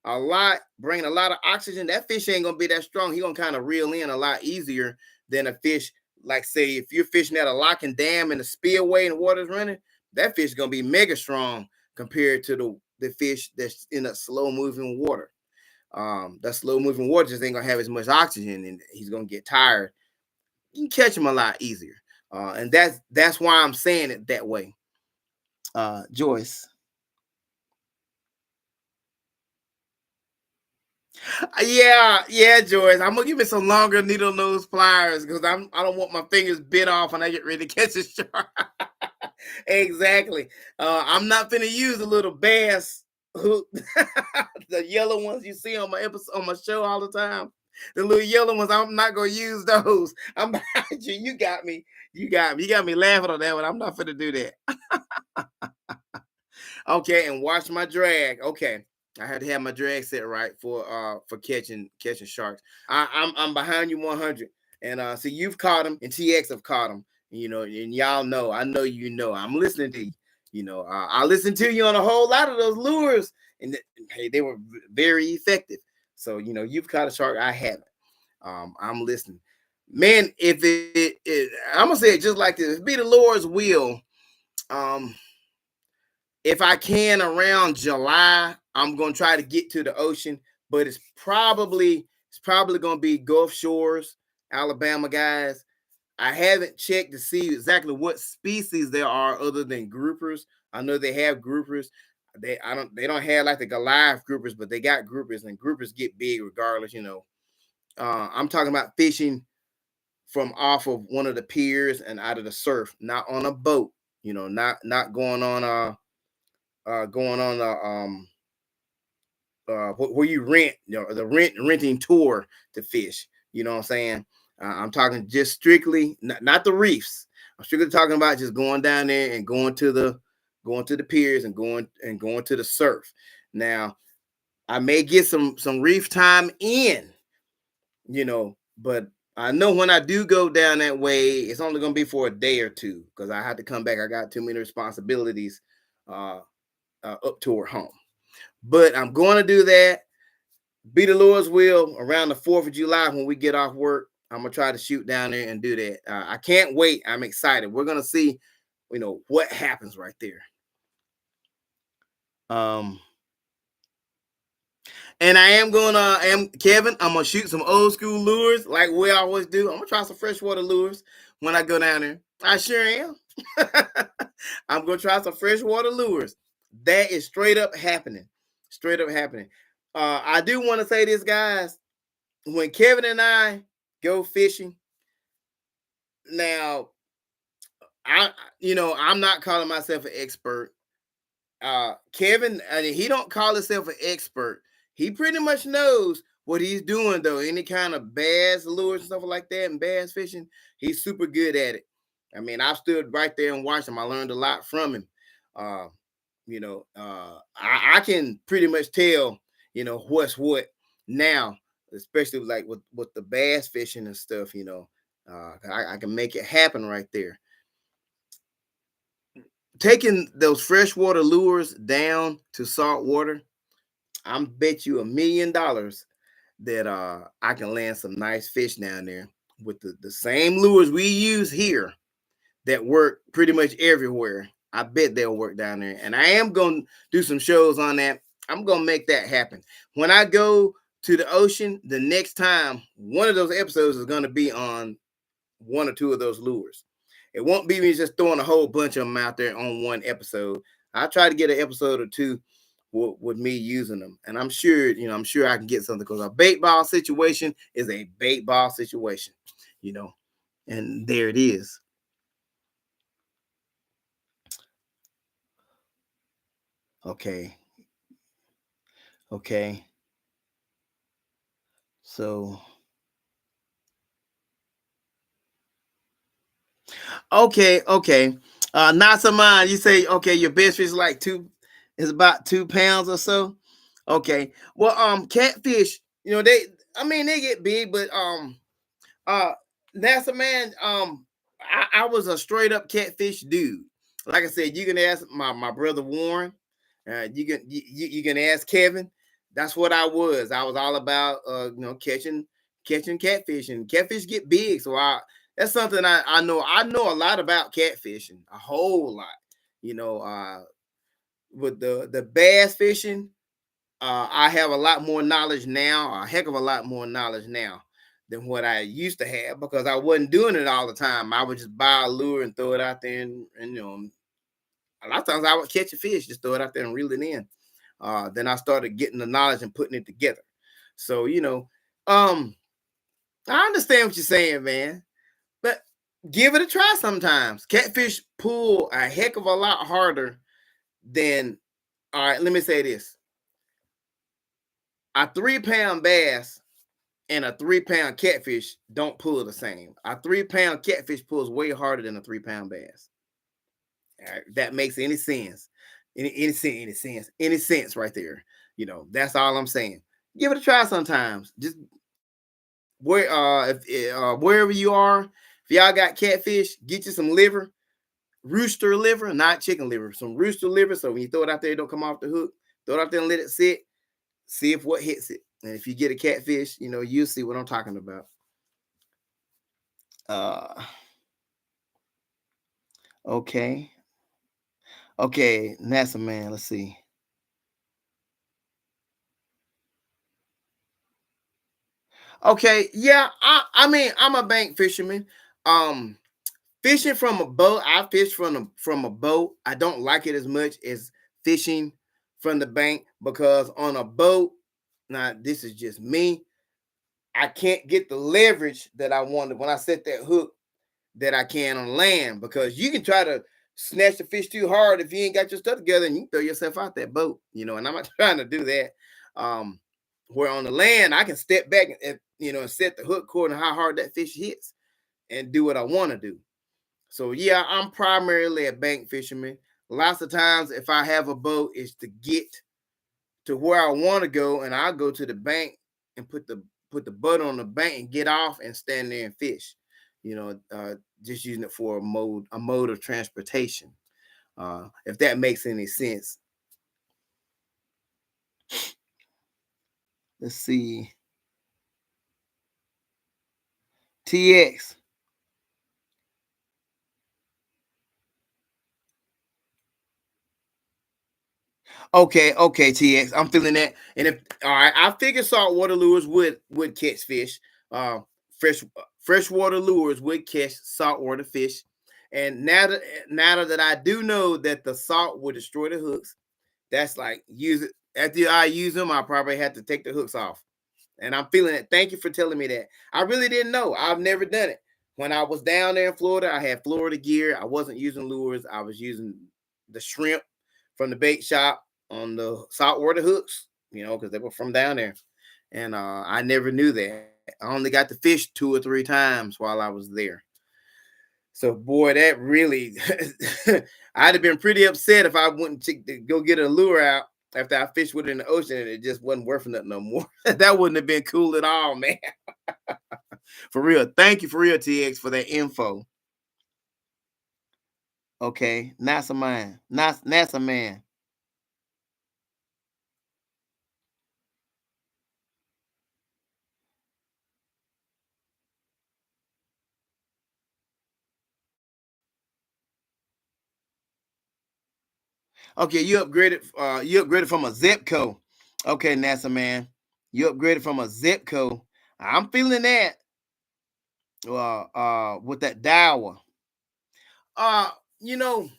a lot, bringing a lot of oxygen, that fish ain't gonna be that strong. He gonna kind of reel in a lot easier than a fish. Like say, if you're fishing at a locking dam and a spillway and the water's running, that fish is gonna be mega strong compared to the fish that's in a slow moving water. That slow moving water just ain't gonna have as much oxygen, and he's gonna get tired. You can catch him a lot easier, and that's why I'm saying it that way. Joyce. Yeah, Joyce. I'm gonna give me some longer needle nose pliers because I don't want my fingers bit off when I get ready to catch a shark. Exactly. I'm not gonna use the little bass hook, the yellow ones you see on my episode on my show all the time. The little yellow ones, I'm not gonna use those. I'm behind you. You got me. You got me. You got me laughing on that one. I'm not gonna do that. Okay, and watch my drag. Okay. I had to have my drag set right for catching sharks. I'm behind you 100. And see, you've caught them and TX have caught them. And y'all know, I know I'm listening to you. I listened to you on a whole lot of those lures, and hey, they were very effective. So you've caught a shark, I haven't. I'm listening, man. If I'm gonna say it just like this: be the Lord's will. Um, if I can around July, I'm gonna try to get to the ocean, but it's probably gonna be Gulf Shores, Alabama guys. I haven't checked to see exactly what species there are other than groupers. I know they have groupers. They don't have like the Goliath groupers, but they got groupers, and groupers get big regardless. I'm talking about fishing from off of one of the piers and out of the surf, not on a boat. Not going on where you rent, the renting tour to fish. You know what I'm saying? I'm talking just strictly, not the reefs. I'm strictly talking about just going down there and going to the piers and going to the surf. Now, I may get some reef time in, but I know when I do go down that way, it's only gonna be for a day or two because I have to come back. I got too many responsibilities uh, up toward home. But I'm going to do that. Be the Lord's will around the 4th of July when we get off work. I'm going to try to shoot down there and do that. I can't wait. I'm excited. We're going to see, what happens right there. And Kevin, I'm going to shoot some old school lures like we always do. I'm going to try some freshwater lures when I go down there. I sure am. I'm going to try some freshwater lures. That is straight up happening. Straight up happening. I do want to say this, guys. When Kevin and I go fishing, now I'm not calling myself an expert. Kevin, he don't call himself an expert. He pretty much knows what he's doing though. Any kind of bass lures and stuff like that, and bass fishing, he's super good at it. I mean, I stood right there and watched him. I learned a lot from him. Uh, I can pretty much tell, what's what now, especially like with the bass fishing and stuff. I can make it happen right there. Taking those freshwater lures down to salt water, I'm bet you $1 million that I can land some nice fish down there with the same lures we use here that work pretty much everywhere. I bet they'll work down there. And I am going to do some shows on that. I'm going to make that happen. When I go to the ocean, the next time, one of those episodes is going to be on one or two of those lures. It won't be me just throwing a whole bunch of them out there on one episode. I'll try to get an episode or two with me using them. And I'm sure, I'm sure I can get something because a bait ball situation is a bait ball situation, you know, and there it is. Okay. Okay. So, okay. Okay. Not some mine. You say, okay, your best fish is about 2 pounds or so. Okay. Well, catfish, they get big, but Uh, that's a man. I was a straight up catfish dude. Like I said, you can ask my brother Warren. You can ask Kevin. That's what I was. I was all about catching catfish, and catfish get big. So that's something I know. I know a lot about catfishing, a whole lot. You know, with the bass fishing, I have a lot more knowledge now, a heck of a lot more knowledge now than what I used to have because I wasn't doing it all the time. I would just buy a lure and throw it out there, and a lot of times I would catch a fish, just throw it out there and reel it in. Then I started getting the knowledge and putting it together. So um, I understand what you're saying, man, but give it a try sometimes. Catfish pull a heck of a lot harder than. All right, let me say this: a 3 pound bass and a 3 pound catfish don't pull the same. A 3 pound catfish pulls way harder than a 3 pound bass. All right, that makes any sense. Any sense right there. That's all I'm saying. Give it a try sometimes. Just wherever you are, if y'all got catfish, get you some liver, rooster liver, not chicken liver, some rooster liver. So when you throw it out there, it don't come off the hook. Throw it out there and let it sit. See if what hits it. And if you get a catfish, you'll see what I'm talking about. Uh okay. Okay, NASA man, let's see. Okay, yeah, I mean, I'm a bank fisherman. Um Fishing from a boat, I fish from a boat. I don't like it as much as fishing from the bank because on a boat, now this is just me, I can't get the leverage that I wanted when I set that hook that I can on land because you can try to snatch the fish too hard if you ain't got your stuff together and you throw yourself out that boat, and I'm not trying to do that. Um, where on the land, I can step back and set the hook according to how hard that fish hits and do what I want to do. So yeah, I'm primarily a bank fisherman. Lots of times, if I have a boat, it's to get to where I want to go, and I'll go to the bank and put the boat on the bank and get off and stand there and fish. Just using it for a mode of transportation. If that makes any sense. Let's see. TX. Okay, okay, TX. I'm feeling that. And if all right, I figure saltwater lures would catch fish. Freshwater lures would catch saltwater fish. And now that I do know that the salt will destroy the hooks, that's like use it after I use them, I probably have to take the hooks off. And I'm feeling it. Thank you for telling me that. I really didn't know. I've never done it. When I was down there in Florida, I had Florida gear. I wasn't using lures. I was using the shrimp from the bait shop on the saltwater hooks, because they were from down there. And I never knew that. I only got to fish 2 or 3 times while I was there. So, boy, that really, I'd have been pretty upset if I wouldn't to go get a lure out after I fished with it in the ocean and it just wasn't worth nothing no more. That wouldn't have been cool at all, man. For real. Thank you for real, TX, for that info. Okay. NASA man. NASA man. Okay, you upgraded from a Zepco. Okay, NASA man. You upgraded from a Zepco. I'm feeling that. With that Dower. Uh, you know,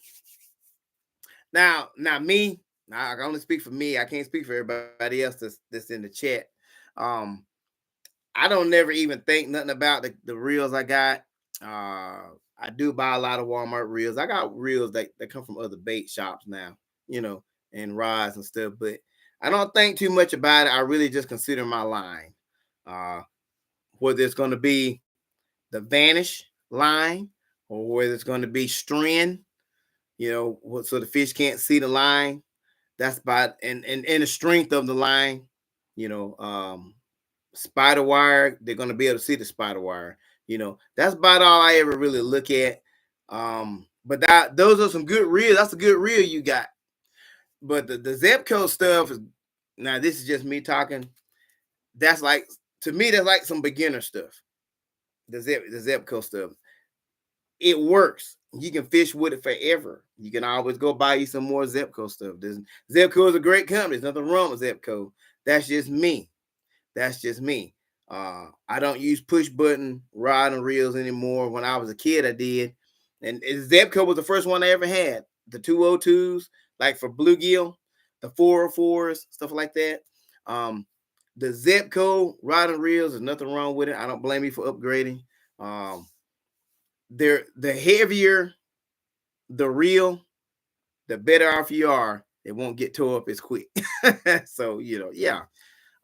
now me, I can only speak for me. I can't speak for everybody else that's in the chat. Um, I don't never even think nothing about the reels I got. I do buy a lot of Walmart reels. I got reels that come from other bait shops now, you know, and rods and stuff. But I don't think too much about it. I really just consider my line. Uh, whether it's going to be the vanish line or whether it's going to be strand, so the fish can't see the line. That's about and the strength of the line, you know. Spider wire, they're gonna be able to see the spider wire. That's about all I ever really look at. But those are some good reels. That's a good reel you got. But the Zepco stuff is now this is just me talking. That's like to me, that's like some beginner stuff. The Zepco stuff. It works. You can fish with it forever. You can always go buy you some more Zepco stuff. Zepco is a great company. There's nothing wrong with Zepco. That's just me. That's just me. I don't use push button rod and reels anymore. When I was a kid, I did. And Zebco was the first one I ever had. The 202s, like for bluegill, the 404s, stuff like that. Um, the Zebco rod and reels, there's nothing wrong with it. I don't blame you for upgrading. Um, they're the heavier the reel, the better off you are. It won't get tore up as quick. So, yeah.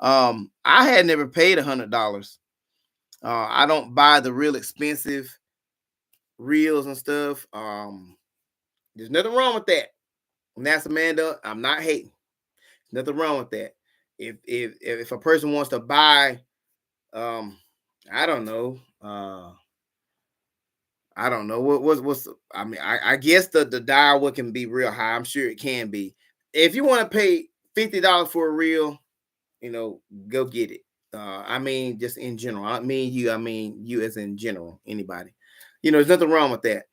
I had never paid $100. I don't buy the real expensive reels and stuff. There's nothing wrong with that. And that's Amanda. I'm not hating. Nothing wrong with that. If a person wants to buy, um, I don't know. I don't know what's. I mean, I guess the dial can be real high. I'm sure it can be. If you want to pay $50 for a reel, go get it. I mean, just in general. I mean you. I mean you as in general. Anybody. There's nothing wrong with that.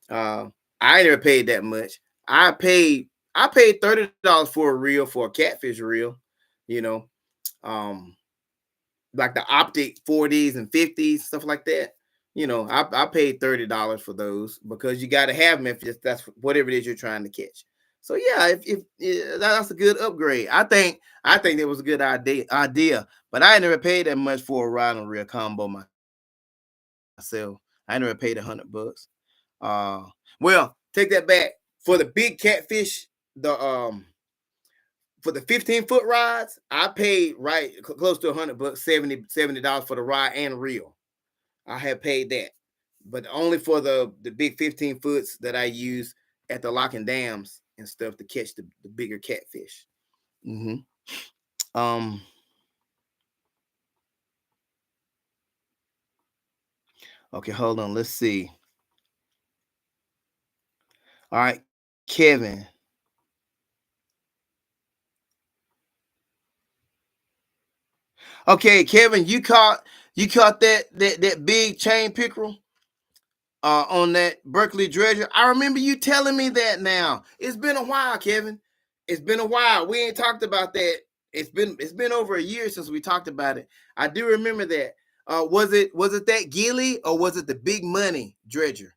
I never paid that much. I paid $30 for a reel for a catfish reel. You know, um, like the optic 40s and 50s stuff like that. I paid $30 for those because you got to have them if that's whatever it is you're trying to catch. So yeah, if yeah, that's a good upgrade. I think it was a good idea, but I never paid that much for a rod and reel combo myself. I never paid $100. Uh, well, take that back. For the big catfish, for the 15-foot rods, I paid right close to $100, $70 for the rod and reel. I have paid that, but only for the big 15 foots that I use at the locking dams and stuff to catch the bigger catfish. hmm Um. Okay, hold on. Let's see. All right, Kevin. Okay, Kevin, you caught that big chain pickerel on that Berkeley dredger. I remember you telling me that. Now it's been a while, Kevin. It's been a while. We ain't talked about that. It's been over a year since we talked about it. I do remember that. Was it that Gilly or was it the Big Money dredger?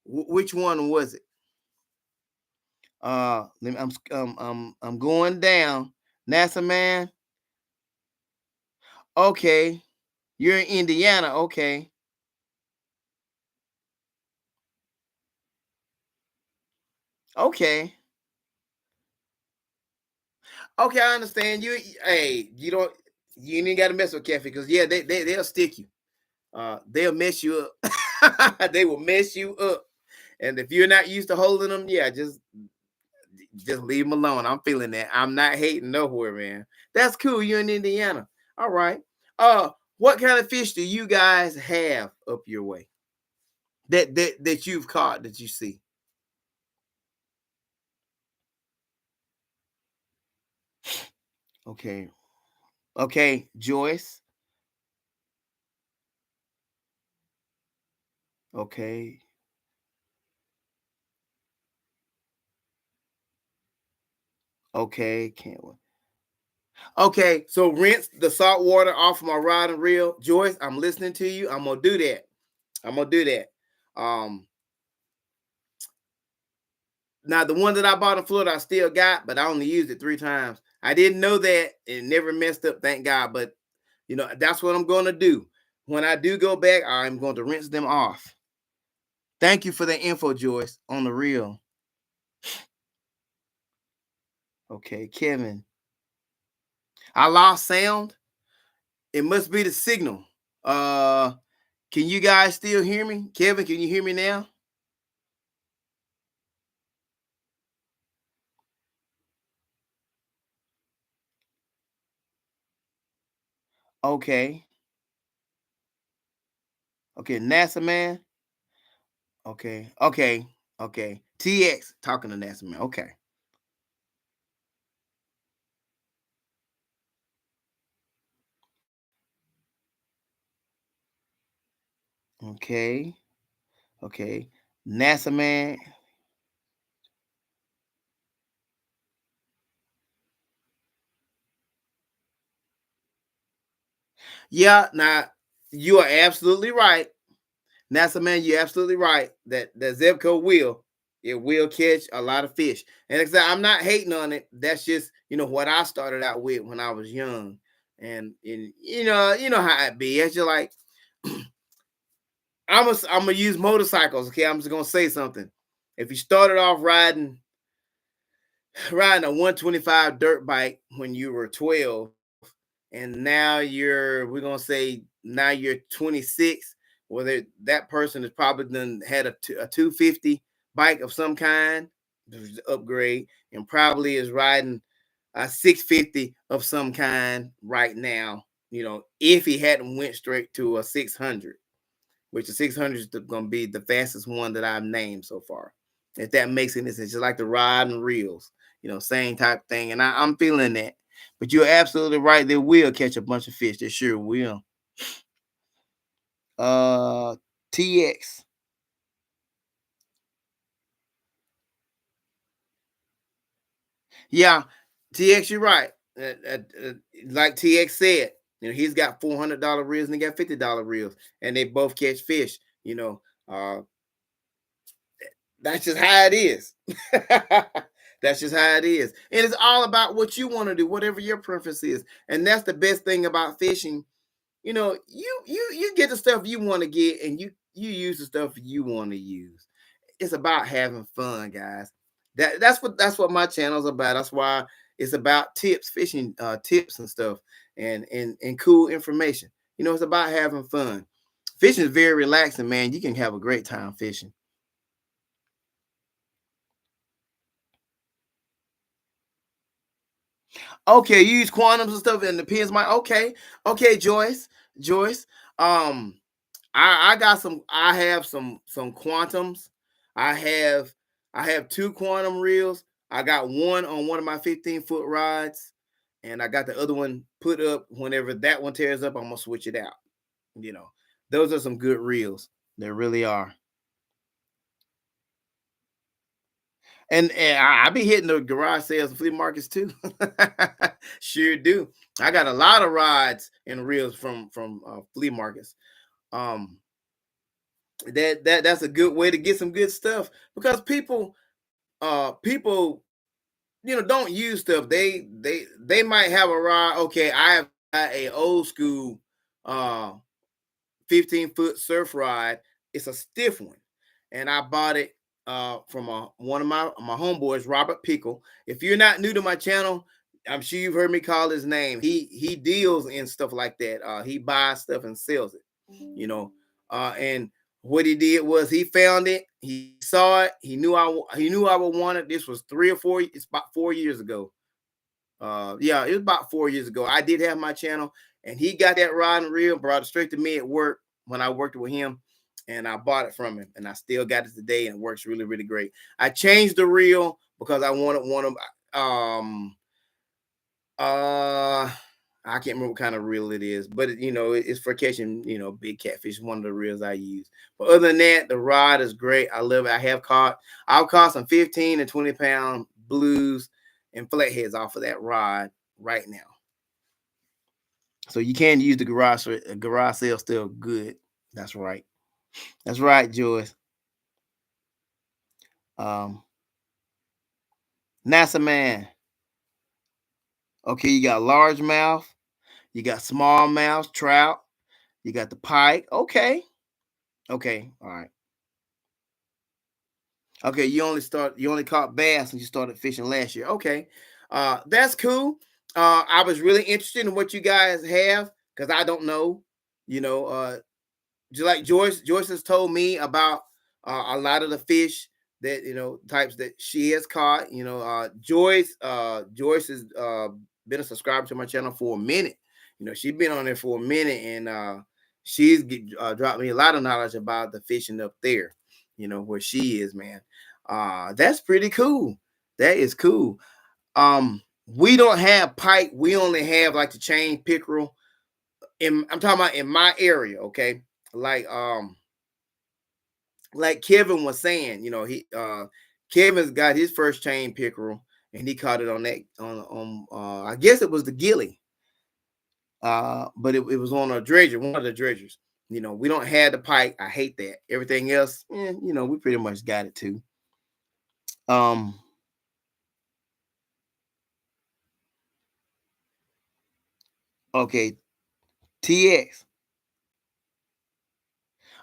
Which one was it? I'm going down. NASA man. Okay, you're in Indiana. Okay, okay. Okay, I understand you. Hey, you ain't got to mess with Kathy because yeah, they'll stick you. They'll mess you up. They will mess you up. And if you're not used to holding them, yeah, just leave them alone. I'm feeling that. I'm not hating nowhere, man. That's cool. You're in Indiana. All right. What kind of fish do you guys have up your way that you've caught that you see? Okay. Okay, Joyce. Okay. Okay. Can't. Okay, so rinse the salt water off my rod and reel. Joyce, I'm listening to you. I'm gonna do that. I'm gonna do that. Um, Now the one that I bought in Florida, I still got, but I only used it 3 times. I didn't know that it never messed up, thank God. But that's what I'm gonna do. When I do go back, I'm going to rinse them off. Thank you for the info, Joyce, on the real. Okay, Kevin. I lost sound. It must be the signal. Uh can you guys still hear me? Kevin, can you hear me now? Okay. Okay, NASA man. Okay. Okay. Okay. TX talking to NASA man. Okay. Okay. Okay. NASA man. Yeah, now you are absolutely right. NASA man, you're absolutely right. That zip code will catch a lot of fish. And like I said, I'm not hating on it. That's just what I started out with when I was young. And you know how it be. It's just like I'm gonna use motorcycles. Okay, I'm just gonna say something. If you started off riding a 125 dirt bike when you were 12, and now we're gonna say now you're 26, whether that person has probably done had a 250 bike of some kind, upgrade, and probably is riding a 650 of some kind right now. If he hadn't went straight to a 600, which the 600 is going to be the fastest one that I've named so far. If that makes any sense, just like the rod and reels, same type thing. And I'm feeling that. But you're absolutely right. They will catch a bunch of fish. They sure will. Uh, TX. Yeah, TX, you're right. Like TX said, he's got $400 reels and he got $50 reels, and they both catch fish. That's just how it is. That's just how it is. And it's all about what you want to do, whatever your preference is. And that's the best thing about fishing. You get the stuff you want to get, and you use the stuff you want to use. It's about having fun, guys. That's what my channel's about. That's why it's about tips, fishing tips and stuff, and cool information. It's about having fun. Fishing is very relaxing, man. You can have a great time fishing. Okay, you use quantums and stuff, and the pins might. Okay, Joyce. Um, I got some. I have some quantums. I have I have two quantum reels. I got one on one of my 15-foot rods, and I got the other one put up. Whenever that one tears up, I'm gonna switch it out. You know, those are some good reels. They really are. And I be hitting the garage sales and flea markets too. Sure do. I got a lot of rides and reels from flea markets. Um, that's a good way to get some good stuff because people don't use stuff. They might have a rod. Okay, I have got a old school uh 15-foot surf ride. It's a stiff one, and I bought it from one of my homeboys, Robert Pickle. If you're not new to my channel, I'm sure you've heard me call his name. He deals in stuff like that. He buys stuff and sells it. And what he did was he found it. He saw it. He knew I would want it. This was 3 or 4. It's about 4 years ago. Yeah, it was about 4 years ago. I did have my channel, and he got that rod and reel, brought it straight to me at work when I worked with him, and I bought it from him, and I still got it today, and it works really, really great. I changed the reel because I wanted one of uh I can't remember what kind of reel it is, but it's for catching big catfish. One of the reels I use. But other than that, the rod is great. I love it. I've caught some 15 and 20 pound blues and flatheads off of that rod right now. So you can use the garage sale still good. That's right. That's right, Joyce. Um, NASA man. Okay, you got largemouth, you got smallmouth, trout, you got the pike. Okay, okay, all right. Okay, you only caught bass and you started fishing last year. Okay. That's cool. I was really interested in what you guys have because I don't know, you know, just like Joyce has told me about a lot of the fish that types that she has caught. Joyce has been a subscriber to my channel for a minute. She's been on there for a minute, and she's dropped me a lot of knowledge about the fishing up there. Where she is, man. That's pretty cool. That is cool. We don't have pike. We only have like the chain pickerel. I'm talking about in my area, okay? Like like Kevin was saying, Kevin's got his first chain pickerel and he caught it on that on I guess it was the gilly. But it was on a dredger, one of the dredgers. We don't have the pike. I hate that. Everything else, we pretty much got it too. Um okay, TX.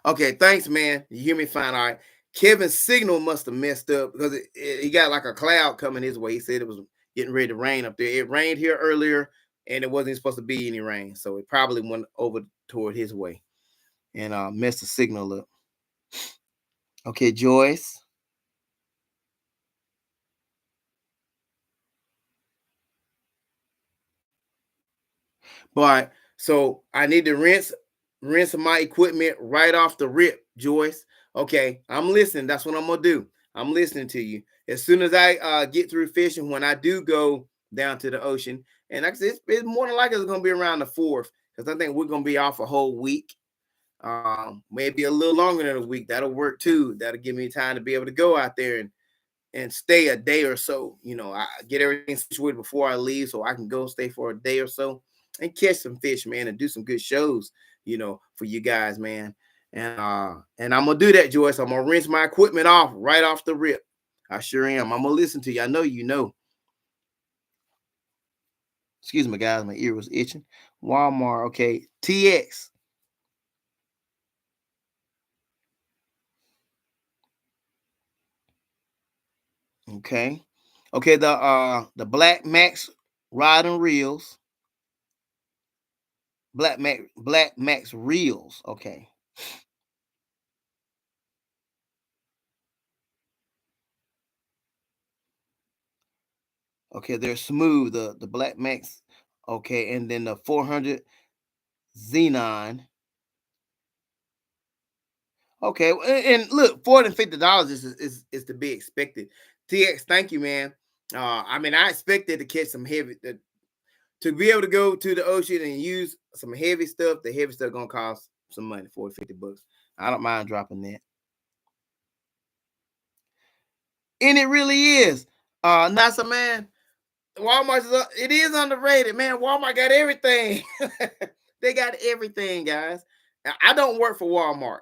Okay, thanks, man. You hear me fine. All right. Kevin's signal must have messed up because he got like a cloud coming his way. He said it was getting ready to rain up there. It rained here earlier and it wasn't supposed to be any rain. So it probably went over toward his way and messed the signal up. Okay, Joyce. But so I need to rinse my equipment right off the rip, Joyce. Okay, I'm listening. That's what I'm gonna do. I'm listening to you. As soon as I get through fishing, when I do go down to the ocean, and like I said, it's more than likely it's gonna be around the 4th because I think we're gonna be off a whole week. Maybe a little longer than a week. That'll work too. That'll give me time to be able to go out there and stay a day or so. I get everything situated before I leave so I can go stay for a day or so and catch some fish, man, and do some good shows, for you guys, man. And I'm gonna do that, Joyce. I'm gonna rinse my equipment off right off the rip. I sure am. I'm gonna listen to you. I know you know. Excuse me, guys. My ear was itching. Walmart. Okay. TX. Okay. Okay. The Black Max rod and reels. Black Max reels. Okay. Okay, they're smooth. The Black Max. Okay, and then the 400 Xenon. Okay, and look, $450 is to be expected. TX, thank you, man. I mean, I expected to catch some heavy to be able to go to the ocean and use some heavy stuff. The heavy stuff gonna cost some money, 40, $50. I don't mind dropping that, and it really is. NASA man, Walmart it is underrated, man. Walmart got everything. They got everything, guys. I don't work for Walmart.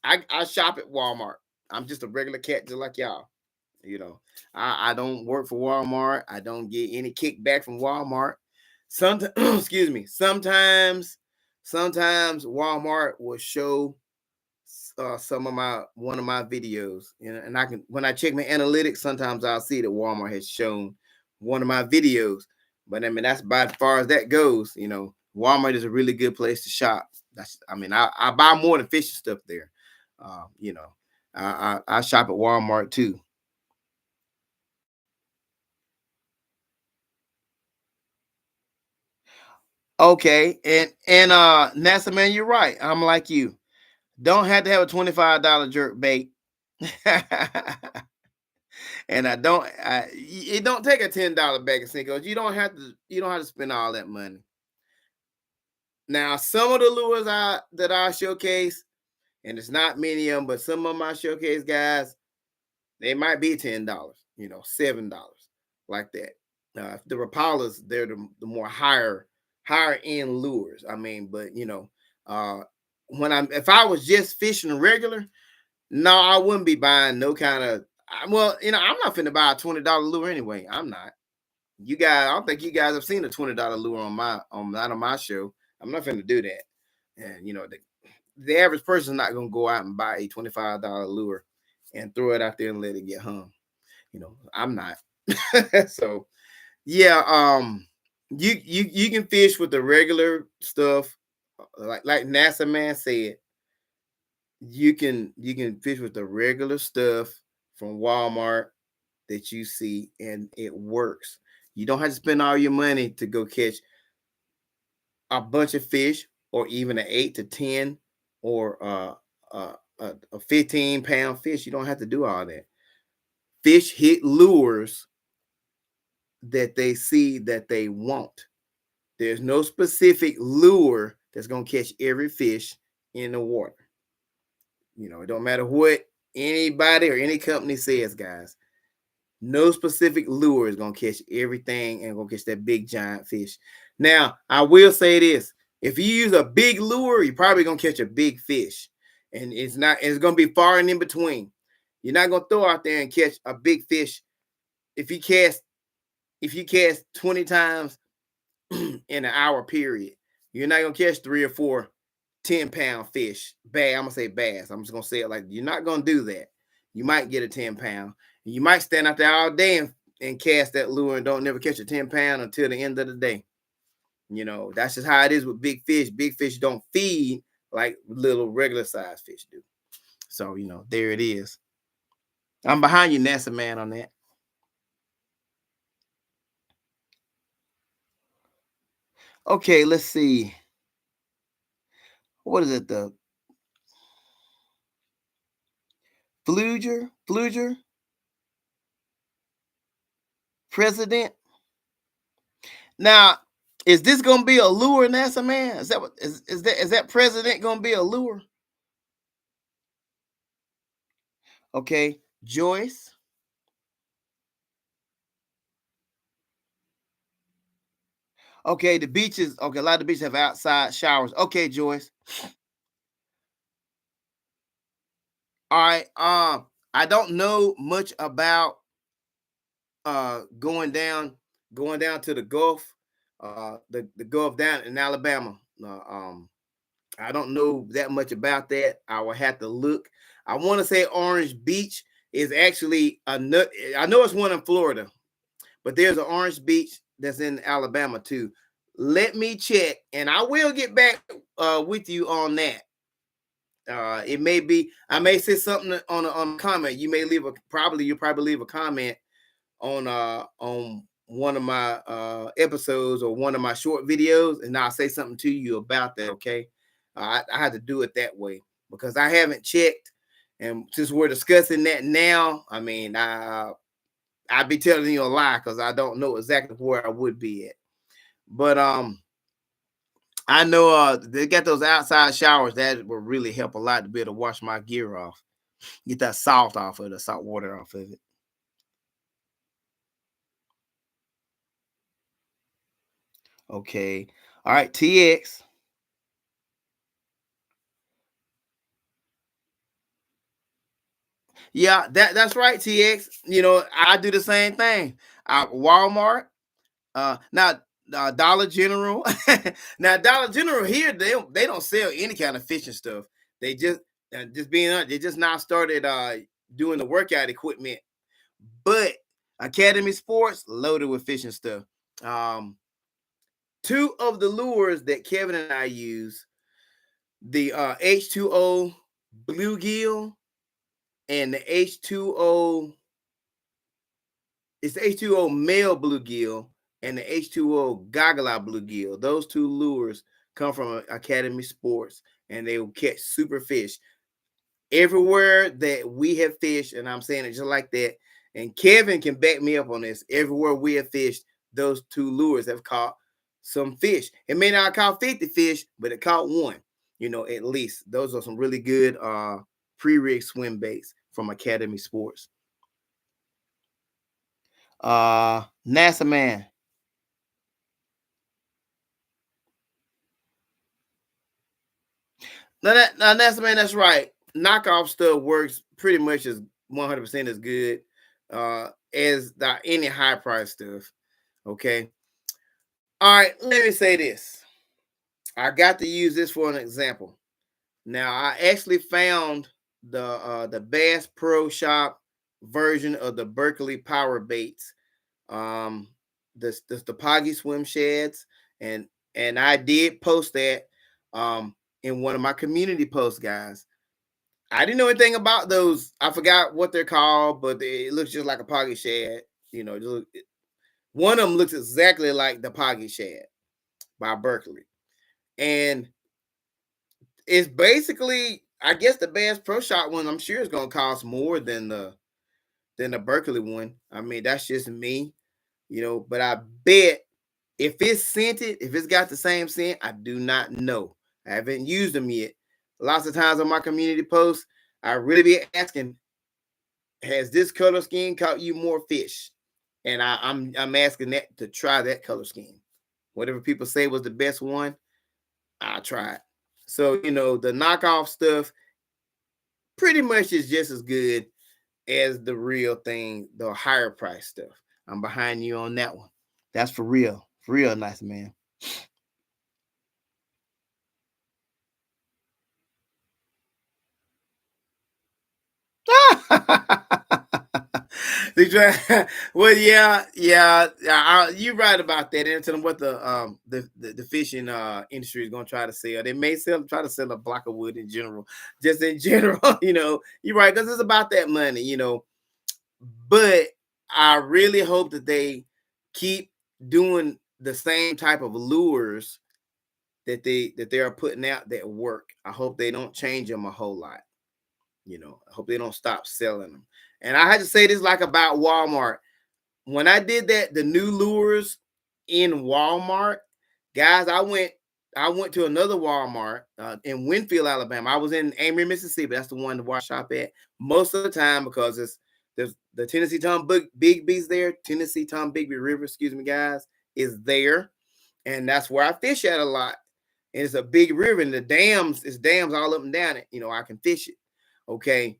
I shop at Walmart. I'm just a regular cat, just like y'all. You know, I don't work for Walmart. I don't get any kickback from Walmart. Sometimes, excuse me. Sometimes Walmart will show some of my one of my videos, and I can when I check my analytics, sometimes I'll see that Walmart has shown one of my videos. But I mean, that's about as far as that goes. Walmart is a really good place to shop. I buy more than fishing stuff there. Uh, you know, I shop at Walmart too. Okay, and NASA man, you're right. I'm like you. Don't have to have a $25 jerk bait. And I don't. It don't take a $10 bag of Cinco. You don't have to. You don't have to spend all that money. Now, some of the lures that I showcase, and it's not many of them, but some of my showcase guys, they might be $10. $7 like that. The Rapalas, they're the more higher end lures. I mean, but when if I was just fishing regular, no, I wouldn't be buying no kind of. Well, I'm not finna buy a $20 lure anyway. I'm not. You guys, I don't think you guys have seen a $20 lure on my show. I'm not finna do that. And the average person is not gonna go out and buy a $25 lure and throw it out there and let it get hung. I'm not. So yeah, you can fish with the regular stuff, like NASA man said. You can fish with the regular stuff from Walmart that you see, and it works. You don't have to spend all your money to go catch a bunch of fish, or even an 8 to 10, or a 15-pound fish. You don't have to do all that. Fish hit lures that they see that they want. There's no specific lure that's going to catch every fish in the water. It don't matter what anybody or any company says, guys. No specific lure is going to catch everything and going to catch that big giant fish. Now, I will say this. If you use a big lure, you're probably going to catch a big fish. And it's going to be far and in between. You're not going to throw out there and catch a big fish. If you cast 20 times in an hour period, you're not going to catch 3 or 4 10-pound fish. I'm going to say bass. I'm just going to say it like, you're not going to do that. You might get a 10-pound. You might stand out there all day and cast that lure and don't never catch a 10-pound until the end of the day. That's just how it is with big fish. Big fish don't feed like little regular sized fish do. So, there it is. I'm behind you, NASA man, on that. Okay, let's see. What is it? The Fluger president. Now, is this gonna be a lure, NASA man? Is that what is that president gonna be a lure? Okay, Joyce. Okay, the beaches. Okay, a lot of the beaches have outside showers. Okay, Joyce. All right. I don't know much about going down to the Gulf, the Gulf down in Alabama. I don't know that much about that. I will have to look. I want to say Orange Beach is actually a nut. I know it's one in Florida, but there's an Orange Beach that's in Alabama too. Let me check, and I will get back with you on that. It may be I may say something on a comment. You'll probably leave a comment on one of my episodes or one of my short videos, and I'll say something to you about that. Okay, I had to do it that way because I haven't checked, and since we're discussing that now, I mean, I'd be telling you a lie because I don't know exactly where I would be at. But I know they got those outside showers that will really help a lot to be able to wash my gear off, get that salt off of the salt water off of it. Okay. All right, TX. Yeah, that's right, TX. I do the same thing. Walmart. Now Dollar General. Now Dollar General here, they don't sell any kind of fishing stuff. They just being honest, they just now started doing the workout equipment. But Academy Sports loaded with fishing stuff. Um, Two of the lures that Kevin and I use, the H2O bluegill and the H2O, it's the H2O male bluegill and the H2O goggle eye bluegill. Those two lures come from Academy Sports, and they will catch super fish everywhere that we have fished. And I'm saying it just like that. And Kevin can back me up on this. Everywhere we have fished, those two lures have caught some fish. It may not have caught 50 fish, but it caught one, at least. Those are some really good pre-rig swim baits from Academy Sports. NASA man. Now NASA man, that's right. Knockoff stuff works pretty much as 100% as good as any high price stuff. Okay. All right. Let me say this. I got to use this for an example. Now, I actually found the Bass Pro Shop version of the Berkeley Power Baits, um, the Poggy Swim Sheds, and I did post that in one of my community posts, guys. I didn't know anything about those. I forgot what they're called, but it looks just like a Poggy Shed. You know, one of them looks exactly like the Poggy Shed by Berkeley, and it's basically, I guess, the Bass Pro Shop one. I'm sure it's gonna cost more than the Berkeley one. I mean, that's just me, But I bet if it's scented, if it's got the same scent, I do not know. I haven't used them yet. Lots of times on my community posts, I really be asking, has this color scheme caught you more fish? And I'm asking that to try that color scheme. Whatever people say was the best one, I'll try it. So, the knockoff stuff pretty much is just as good as the real thing, the higher price stuff. I'm behind you on that one. That's for real. For real nice, man. Well, you're right about that. And tell them what the fishing industry is gonna try to sell. They may try to sell a block of wood in general, just in general. You're right, because it's about that money. But I really hope that they keep doing the same type of lures that they are putting out that work. I hope they don't change them a whole lot. I hope they don't stop selling them. And I had to say this like about Walmart. When I did that, the new lures in Walmart, guys, I went to another Walmart in Winfield, Alabama. I was in Amory, Mississippi. That's the one to watch shop at most of the time because there's the Tennessee Tom Bigby's there. Tennessee Tom Bigby River, excuse me, guys, is there, and that's where I fish at a lot. And it's a big river, and it's dams all up and down it. I can fish it. Okay,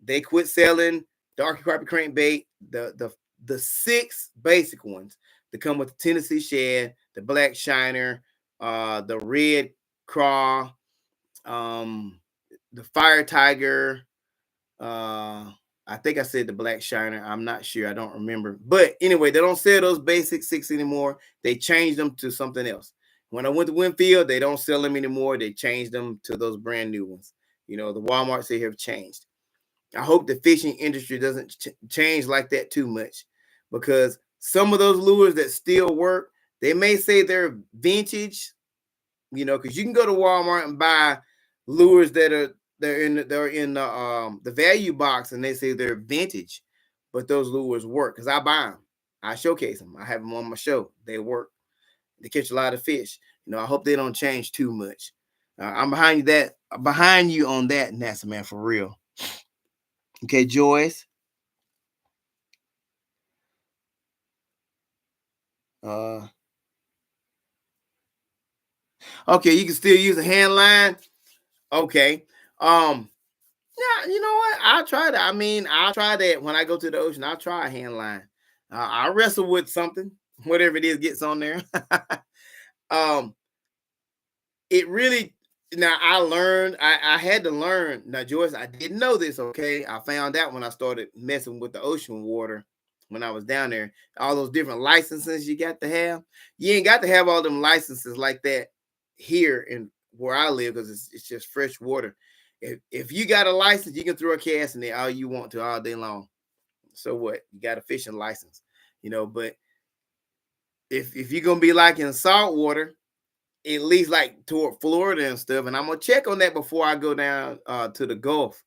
they quit selling dark crappie crankbait. The six basic ones that come with the Tennessee Shad, the Black Shiner, the Red Craw, the Fire Tiger. I think I said the Black Shiner. I'm not sure. I don't remember. But anyway, they don't sell those basic six anymore. They changed them to something else. When I went to Winfield, they don't sell them anymore. They changed them to those brand new ones. The Walmarts they have changed. I hope the fishing industry doesn't change like that too much, because some of those lures that still work, they may say they're vintage, because you can go to Walmart and buy lures they're in the value box and they say they're vintage, but those lures work because I buy them, I showcase them, I have them on my show. They work. They catch a lot of fish. I hope they don't change too much. I'm behind you on that, NASA man, for real. Okay, Joyce. Uh, okay, you can still use a hand line. Okay. Yeah, you know what? I'll try that. I mean, I'll try that when I go to the ocean. I'll try a hand line. I'll wrestle with something, whatever it is gets on there. um, it really now I learned, I had to learn. Now, Joyce, I didn't know this, okay? I found out when I started messing with the ocean water when I was down there. All those different licenses you got to have. You ain't got to have all them licenses like that here in where I live, because it's just fresh water. If you got a license, you can throw a cast in there all you want to all day long. So what? You got a fishing license, but if you're gonna be like in salt water, at least like toward Florida and stuff. And I'm gonna check on that before I go down to the Gulf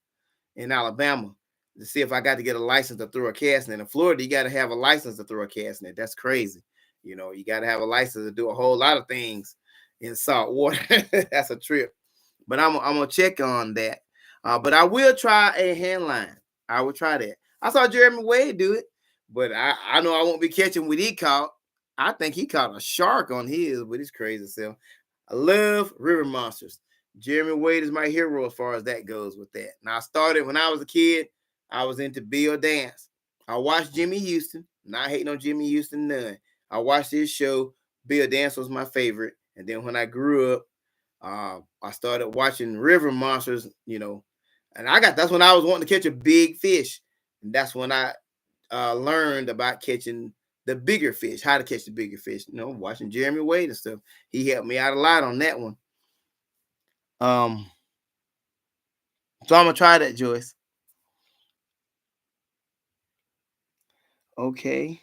in Alabama to see if I got to get a license to throw a cast net. In Florida, you got to have a license to throw a cast net. That's crazy. You got to have a license to do a whole lot of things in salt water. That's a trip. But I'm gonna check on that. But I will try a hand line. I will try that. I saw Jeremy Wade do it, but I know I won't be catching what he caught. I think he caught a shark on his with his crazy self. I love river monsters. Jeremy Wade is my hero as far as that goes with that. Now I started when I was a kid. I was into Bill Dance. I watched Jimmy Houston. Not hating on Jimmy Houston, none. I watched his show. Bill Dance was my favorite. And then when I grew up, I started watching River Monsters, and that's when I was wanting to catch a big fish. And that's when I learned about catching the bigger fish, how to catch the bigger fish, watching Jeremy Wade and stuff. He helped me out a lot on that one. So I'm gonna try that, Joyce. Okay.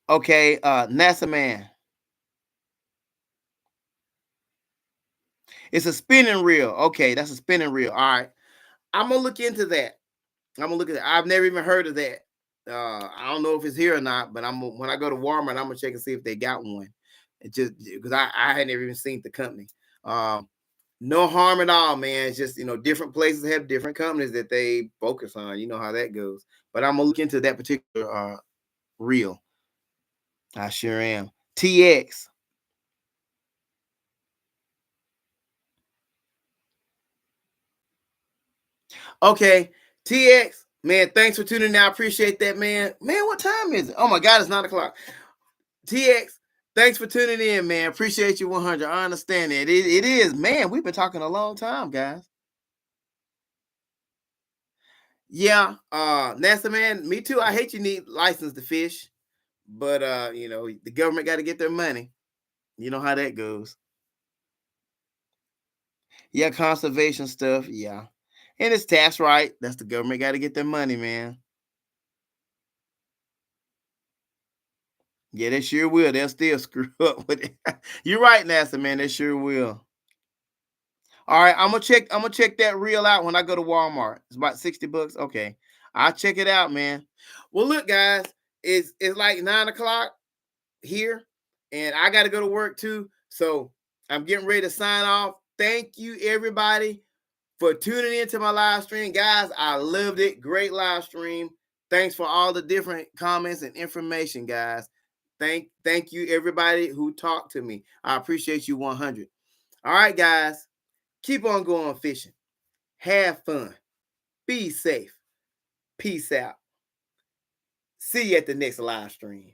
Okay, NASA man. It's a spinning reel. Okay, that's a spinning reel. All right. I'm gonna look into that. I'm gonna look at it. I've never even heard of that. I don't know if it's here or not, but when I go to Walmart, I'm gonna check and see if they got one. It just because I had never even seen the company. No harm at all, man. It's just different places have different companies that they focus on. You know how that goes. But I'm gonna look into that particular reel. I sure am. TX. Okay, TX. Man, thanks for tuning in. I appreciate that, man. Man, what time is it? Oh my God, it's 9 o'clock. TX, thanks for tuning in, man. Appreciate you 100. I understand that. It is, man. We've been talking a long time, guys. Yeah, NASA man, me too. I hate you need license to fish, but the government got to get their money. You know how that goes. Yeah, conservation stuff. Yeah, and it's tax right. That's the government got to get their money, man. Yeah, they sure will. They'll still screw up with it. You're right, NASA man. They sure will. All right, I'm gonna check. I'm gonna check that reel out when I go to Walmart. It's about $60. Okay, I'll check it out, man. Well, look, guys, it's like 9 o'clock here, and I got to go to work too. So I'm getting ready to sign off. Thank you, everybody, for tuning into my live stream, guys. I loved it. Great live stream. Thanks for all the different comments and information, guys. Thank you, everybody who talked to me. I appreciate you 100. All right, guys. Keep on going fishing. Have fun. Be safe. Peace out. See you at the next live stream.